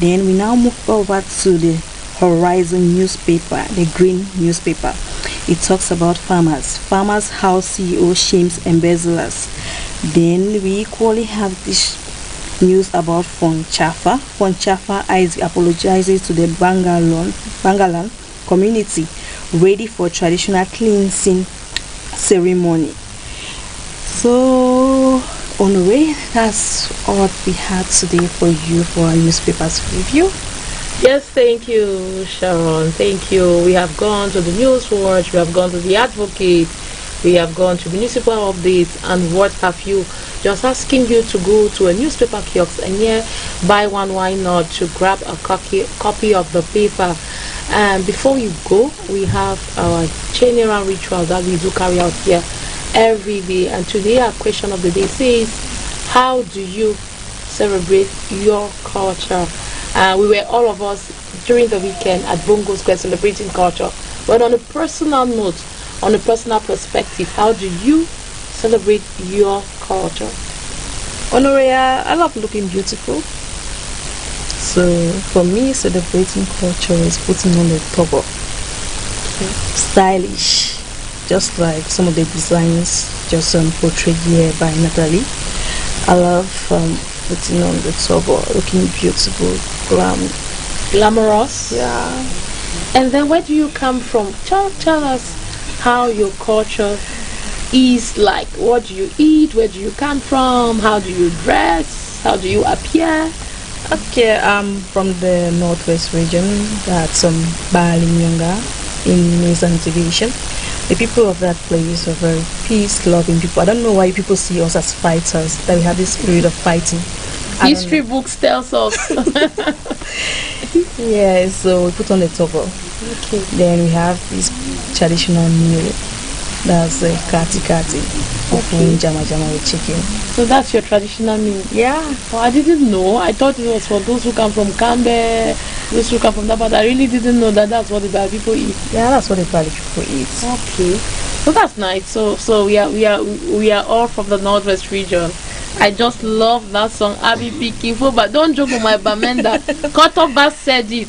Then we now move over to the Horizon newspaper, the green newspaper. It talks about farmers. Farmers House CEO shames embezzlers. Then we equally have this news about Fon Chafa. Fon Chafa apologizes to the Bangalan community, ready for traditional cleansing ceremony. So, Honore, that's all we had today for you for our newspapers review. Yes, thank you, Sharon. Thank you. We have gone to the News Watch, we have gone to the Advocate, we have gone to municipal updates, and what have you. Just asking you to go to a newspaper kiosk and buy one, why not, to grab a copy of the paper. And before you go, we have our general ritual that we do carry out here every day. And today our question of the day says, how do you celebrate your culture? We were all of us during the weekend at Bongo Square celebrating culture. But on a personal note, on a personal perspective, how do you celebrate your culture? Honoria, I love looking beautiful. So for me, celebrating culture is putting on a toga. Stylish, just like some of the designs just portrayed here by Natalie. I love putting on the toga, looking beautiful, glamorous. Yeah. And then where do you come from? Tell us how your culture is like. What do you eat? Where do you come from? How do you dress? How do you appear? Okay, I'm from the Northwest region. That's Bali Nyonga in Mason Division. The people of that place are very peace-loving people. I don't know why people see us as fighters, that we have this spirit of fighting. History books tells us. Yeah, so we put on the togo. Okay. Then we have this traditional meal. That's kati Okay. Jama with chicken. So that's your traditional meal? Yeah. Oh, I didn't know. I thought it was for those who come from Kambe, those who come from that, but I really didn't know that that's what the Bali people eat. Yeah, that's what the Bali people eat. Okay. So that's nice. So we are all from the Northwest region. I just love that song, Abi Picking For, but don't joke with my Bamenda. Kotoba said it.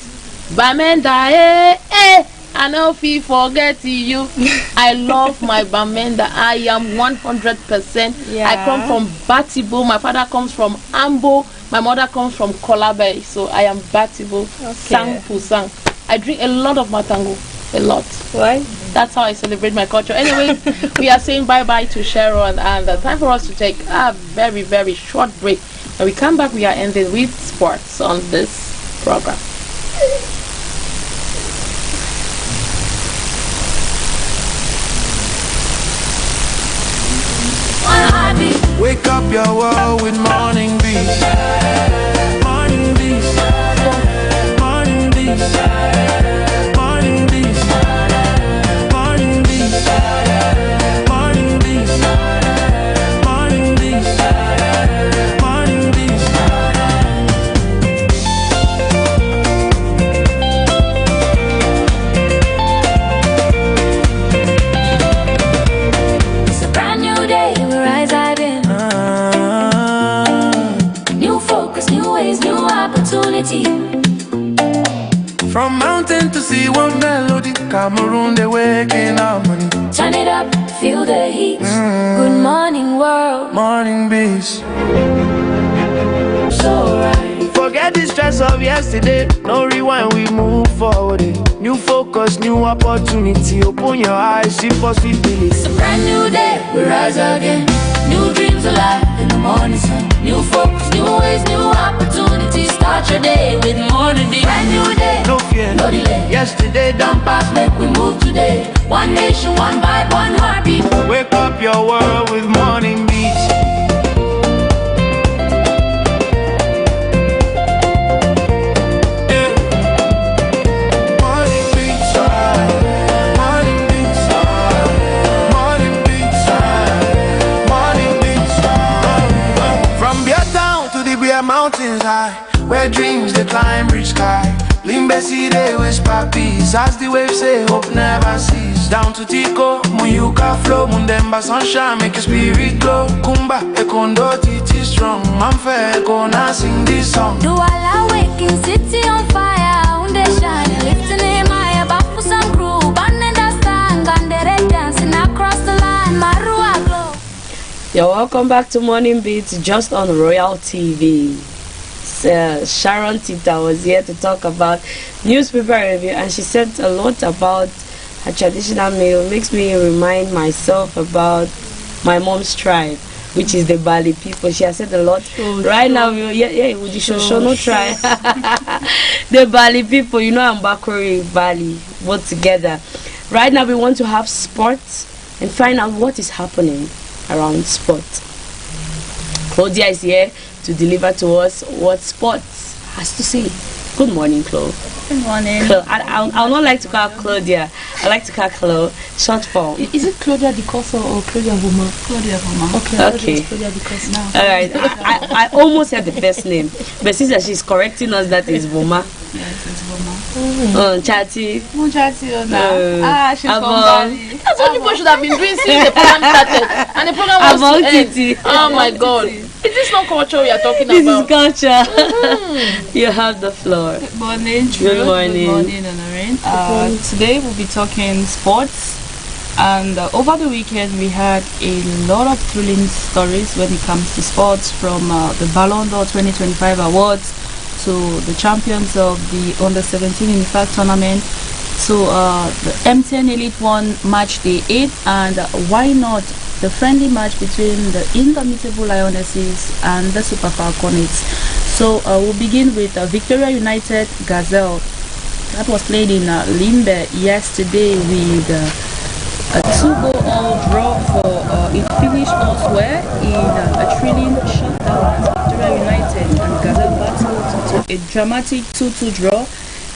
Bamenda, I know if you forget you. I love my Bamenda. I am 100%. Yeah. I come from Batibo. My father comes from Ambo. My mother comes from Kolabe. So I am Batibo. Okay. Sang Pusang. I drink a lot of matango. A lot. Why? That's how I celebrate my culture. Anyway, we are saying bye-bye to Sharon, and time for us to take a very, very short break. When we come back, we are ending with sports on this program. Wake up your world with morning breeze. Morning breeze. Morning breeze. Morning breeze. Morning breeze. Morning breeze. Morning breeze. Morning breeze. It's a brand new day, we rise again. New focus, new ways, new opportunity. From mountain to sea, one melody. Cameroon, they waking up money. Turn it up, feel the heat. Good morning, world. Morning breeze. So right. Forget the stress of yesterday. No rewind, we move forward. New focus, new opportunity. Open your eyes, see possibilities. It's a brand new day, we rise again. New dreams alive in the morning sun. New focus, new ways, new opportunities. Start your day with morning dew. Brand new day, No fear, no delay. yesterday done past. Make we move today. One nation, one vibe, one heartbeat. Wake up your world with morning beats. Yeah. Morning beats, morning beats, morning beats, morning beats. From Beer Town to the Beer Mountains high, where dreams they climb reach sky. Limbesi they whisper peace as the waves say hope never cease. Down to Tico, Muyuka flow, Mundemba sunshine make your spirit glow. Kumba, Ekondo, Titi strong. I'm fair, gonna sing this song. Do all awaken, city on fire. Unde shine, lifting in my back some crew. Band stand, Gandere dancing across the line. Marua glow. You're welcome back to Morning Beats, just on Royal TV. Sharon Tita was here to talk about newspaper review, and she said a lot about her traditional meal. Makes me remind myself about my mom's tribe, which is the Bali people. She has said a lot. Now, would you show no try? The Bali people, I'm Bakori, Bali, both together. Right now, we want to have sports and find out what is happening around sports. Claudia is here to deliver to us what sports has to say. Good morning, Chloe. Good morning. I'll not like to call her Claudia. I like to call her Chloe. Short form. Is it Claudia Di Corso or Claudia Vuma? Claudia Vuma. Okay. It's Claudia Di Corso now. All right. I almost said the first name, but since she's correcting us, that is Vuma. Yes, it's Vuma. Chatty. She's from Bali. That's what people should have been doing since the program started. And the program was to end. Oh my God. Is this not culture we are talking This about? is culture. You have the floor. Good morning, Drew. Good morning. Good morning, Honorine. Today we'll be talking sports. And over the weekend we had a lot of thrilling stories when it comes to sports, from the Ballon d'Or 2025 awards to the champions of the Under-17 Unified tournament, to the MTN Elite 1 match day 8, and why not the friendly match between the Indomitable Lionesses and the Super Falconets. So we'll begin with Victoria United Gazelle. That was played in Limbe yesterday with a 2-goal draw for it finished elsewhere in a thrilling showdown as Victoria United and Gazelle battled to a dramatic 2-2 draw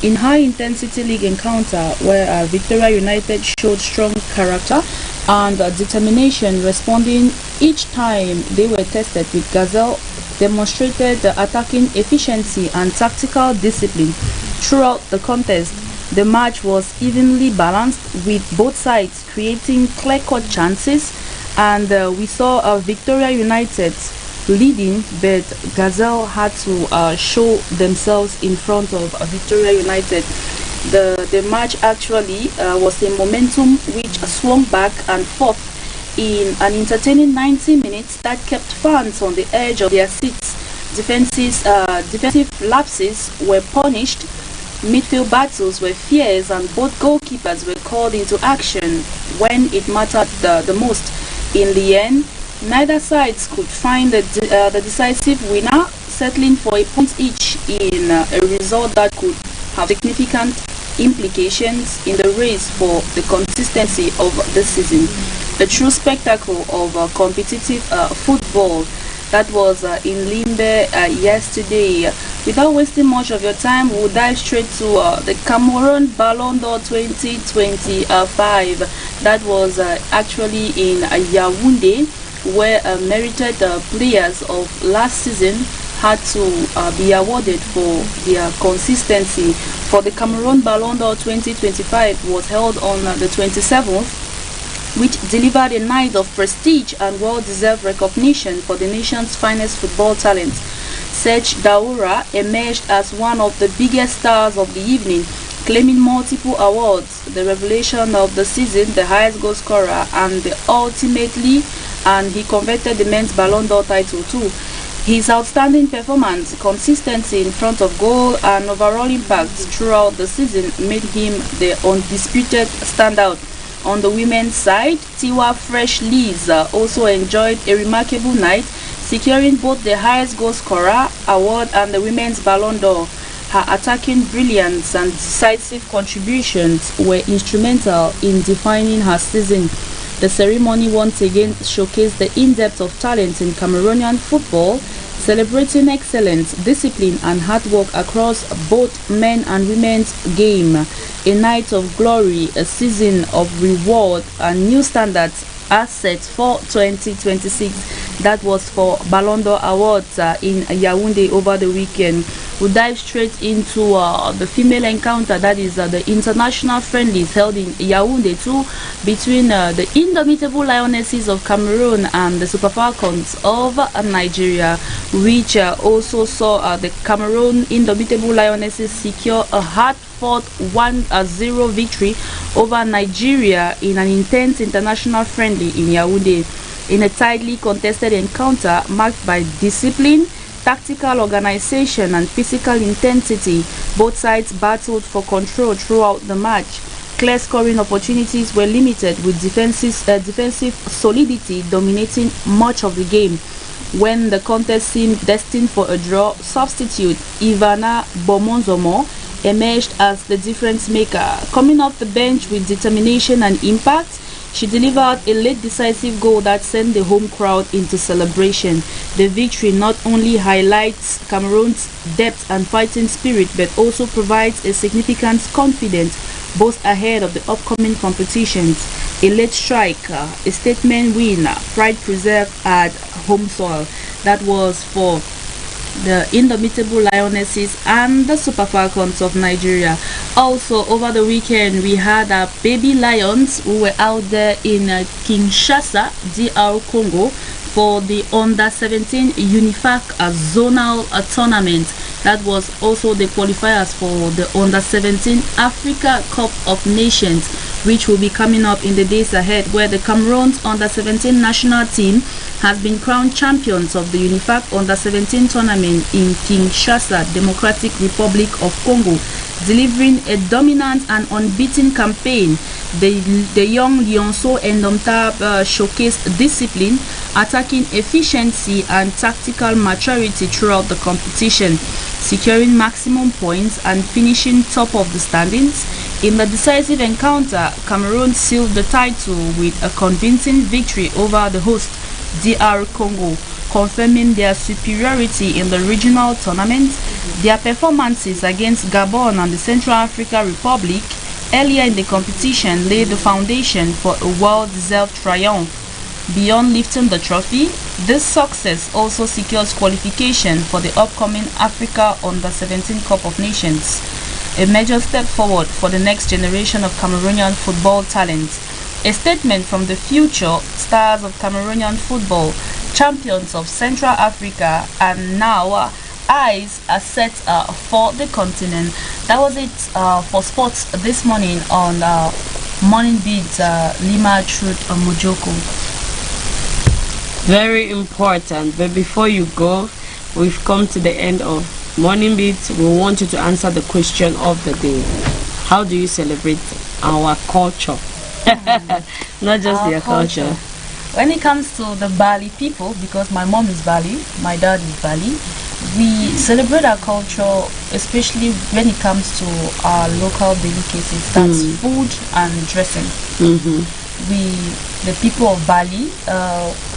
in high-intensity league encounter where Victoria United showed strong character and determination, responding each time they were tested, with Gazelle demonstrated attacking efficiency and tactical discipline throughout the contest. The match was evenly balanced, with both sides creating clear-cut chances, and we saw Victoria United leading, but Gazelle had to show themselves in front of Victoria United. The match actually was a momentum which swung back and forth in an entertaining 90 minutes that kept fans on the edge of their seats. Defensive lapses were punished Midfield battles were fierce and both goalkeepers were called into action when it mattered the most. In the end, neither sides could find the decisive winner, settling for a point each in a result that could have significant implications in the race for the consistency of the season. A true spectacle of competitive football that was in Limbe yesterday. Without wasting much of your time, we'll dive straight to the Cameroon Ballon d'Or 2025 that was actually in Yaoundé, where merited players of last season had to be awarded for their consistency. For the Cameroon Ballon d'Or 2025 was held on the 27th, which delivered a night of prestige and well-deserved recognition for the nation's finest football talent. Serge Daoura emerged as one of the biggest stars of the evening, claiming multiple awards, the revelation of the season, the highest goal scorer, and he converted the men's Ballon d'Or title too. His outstanding performance, consistency in front of goal, and overall impact throughout the season made him the undisputed standout. On the women's side, Tiwa Fresh Lees also enjoyed a remarkable night, securing both the highest goal scorer award and the women's Ballon d'Or. Her attacking brilliance and decisive contributions were instrumental in defining her season. The ceremony once again showcased the in-depth of talent in Cameroonian football, celebrating excellence, discipline, and hard work across both men and women's game. A night of glory, a season of reward, and new standards are set for 2026. That was for Ballon d'Or Awards in Yaoundé over the weekend. We'll dive straight into the female encounter, that is the international friendlies held in Yaoundé too, between the indomitable Lionesses of Cameroon and the Super Falcons of Nigeria, which also saw the Cameroon indomitable Lionesses secure a hard-fought 1-0 victory over Nigeria in an intense international friendly in Yaoundé. In a tightly contested encounter marked by discipline, tactical organization, and physical intensity, both sides battled for control throughout the match. Clear scoring opportunities were limited, with defensive solidity dominating much of the game. When the contest seemed destined for a draw, substitute Ivana Bomonzomo emerged as the difference maker. Coming off the bench with determination and impact, she delivered a late decisive goal that sent the home crowd into celebration. The victory not only highlights Cameroon's depth and fighting spirit, but also provides a significant confidence boost ahead of the upcoming competitions. A late strike, a statement win, pride preserved at home soil. That was for the indomitable Lionesses and the Super Falcons of Nigeria. Also, over the weekend, we had baby lions who were out there in Kinshasa, DR Congo, for the Under-17 UNIFAC zonal tournament. That was also the qualifiers for the Under-17 Africa Cup of Nations, which will be coming up in the days ahead, where the Cameroon's Under-17 national team has been crowned champions of the UNIFAC Under-17 tournament in Kinshasa, Democratic Republic of Congo, delivering a dominant and unbeaten campaign. The young Lionceaux Indomptable showcased discipline, attacking efficiency, and tactical maturity throughout the competition, securing maximum points and finishing top of the standings. In the decisive encounter, Cameroon sealed the title with a convincing victory over the host, DR Congo, confirming their superiority in the regional tournament. Their performances against Gabon and the Central African Republic earlier in the competition laid the foundation for a well-deserved triumph. Beyond lifting the trophy, this success also secures qualification for the upcoming Africa Under-17 Cup of Nations, a major step forward for the next generation of Cameroonian football talent. A statement from the future stars of Cameroonian football, champions of Central Africa, and now eyes are set for the continent. That was it for sports this morning on Morning Beats Lima Truth Mojoko. Very important. But before you go, we've come to the end of Morning Beat, we want you to answer the question of the day. How do you celebrate our culture? Not just Our their culture. When it comes to the Bali people, because my mom is Bali, my dad is Bali, we celebrate our culture, especially when it comes to our local delicacies. That's food and dressing. The people of Bali,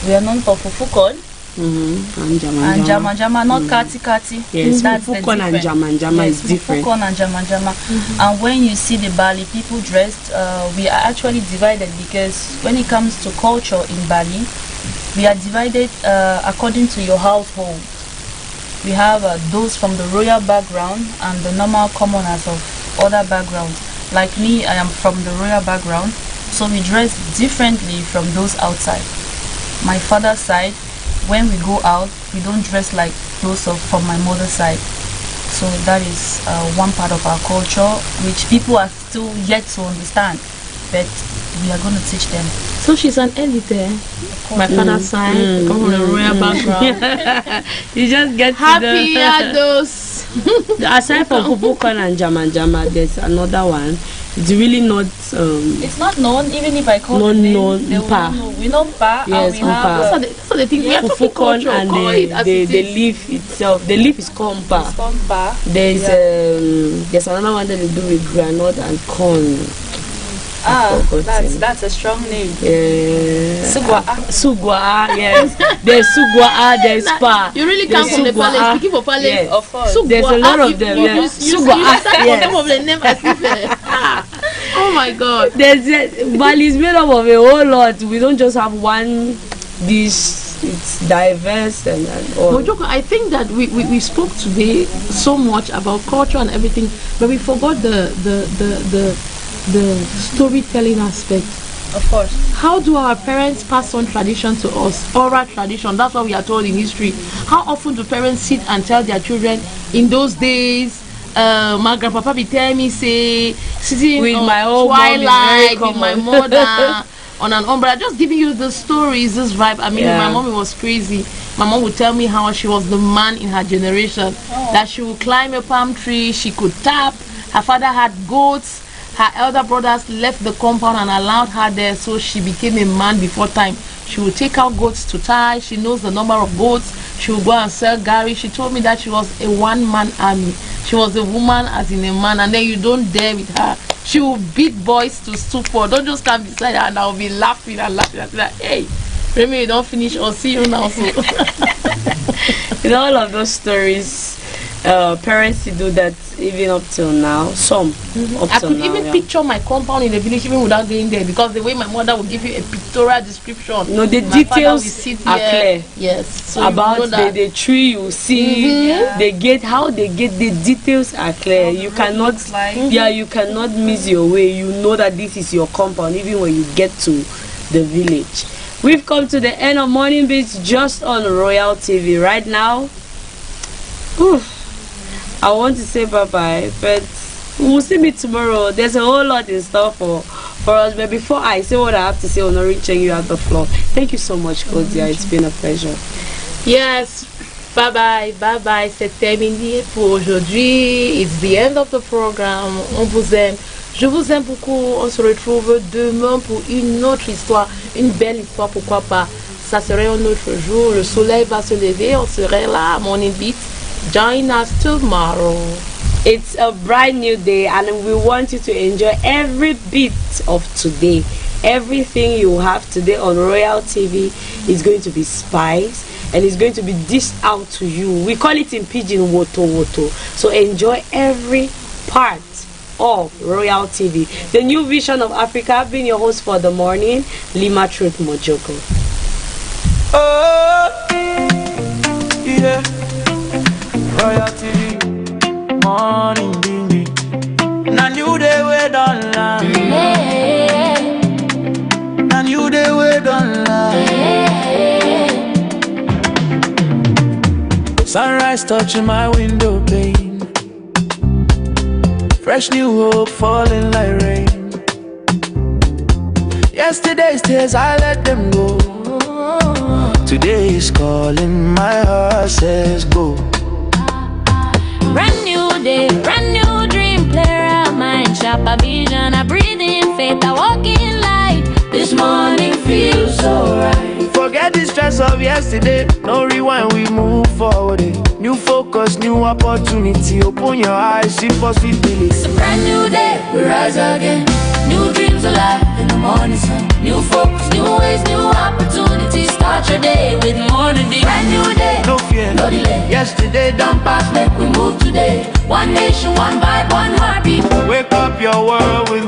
we are known for fufukon. And jama jama, not kati kati. Yes, that's the fufukon and difference. jama Yes, is different. Fufukon and jama. And when you see the Bali people dressed, we are actually divided, because when it comes to culture in Bali, we are divided according to your household. We have those from the royal background and the normal commoners of other backgrounds. Like me, I am from the royal background, so we dress differently from those outside. My father's side, when we go out, we don't dress like those from my mother's side. So that is one part of our culture which people are still yet to understand, but we are going to teach them. So she's an elite, my father's side, come from a royal background. You just get Happy to are those. aside from fufukon and jama, there's another one. It's really not. It's not known, even if I call not the name, known. they will not know. We know pa, Yes, and we have So the thing we are talking fufukon culture, and call it as the it is. leaf itself. The leaf is called pa. pa. There's another one that they do with granite and corn. That's a strong name. Yeah. Sugwa. Yes. There's sugwa, there's pa. You really come from the palace, speaking for palace. Yes. Of course. There's a lot of them. Yes. You Sugwa. start for them of the name as if, oh my God. Bali is made up of a whole lot. We don't just have one dish. It's diverse and all. Mojoko, I think that we spoke today so much about culture and everything, but we forgot the storytelling aspect. Of course. How do our parents pass on tradition to us? Oral tradition, that's what we are told in history. How often do parents sit and tell their children, in those days, my grandpapa be tell me, say, sitting with on my old twilight with my mother on an umbrella, just giving you the stories, this vibe. I mean, my mom was crazy. My mom would tell me how she was the man in her generation, that she would climb a palm tree, she could tap, her father had goats, her elder brothers left the compound and allowed her there, so she became a man before time. She would take out goats to tie, she knows the number of goats, she would go and sell Gary. She told me that she was a one-man army. She was a woman as in a man, and then you don't dare with her. She will beat boys to stupor. Don't just stand beside her and I'll be laughing and laughing. I'll be like, hey, Remy, you don't finish, or see you now. So. In all of those stories, parents do that even up till now. Some up I till could now, even picture my compound in the village even without going there, because the way my mother would give you a pictorial description. No, the my father will details sit are here. clear. Yes. So about you know the tree you see, the gate, how they get the details are clear. You cannot, you cannot miss your way. You know that this is your compound even when you get to the village. We've come to the end of Morning Beats just on Royal TV right now. I want to say bye-bye, but we'll see me tomorrow. There's a whole lot in store for us. But before I say what I have to say, Honoring Cheng, you at the floor. Thank you so much, Kodia. It's been a pleasure. Yes. Bye-bye. C'est terminé pour aujourd'hui. It's the end of the program. On vous aime. Je vous aime beaucoup. On se retrouve demain pour une autre histoire. Une belle histoire, pourquoi pas. Ça serait un autre jour. Le soleil va se lever. On serait là. Morning Beat. Join us tomorrow. It's a brand new day, and we want you to enjoy every bit of today. Everything you have today on Royal TV is going to be spice, and it's going to be dished out to you. We call it in pidgin woto woto. So enjoy every part of Royal TV. The new vision of Africa. I've been your host for the morning, Lima Truth Mojoko. Yeah. Royal TV, morning baby. Na new day we don't lie. Na new day we don't lie. Sunrise touching my window pane. Fresh new hope falling like rain. Yesterday's tears I let them go. Today is calling, my heart says go. brand new day, brand new dream. Clear our mind, sharper vision. I breathe in faith, I walk in light. This morning feels so right. Forget the stress of yesterday. No rewind, we move forward. New focus, new opportunity. Open your eyes, see possibilities. It's a brand new day, we rise again. New dreams alive in the morning sun. New focus, new ways, new opportunities. Start your day with morning dew. Brand new day, No fear, no delay. yesterday done past. Make we move today. One nation, one vibe, one heartbeat. Wake up your world with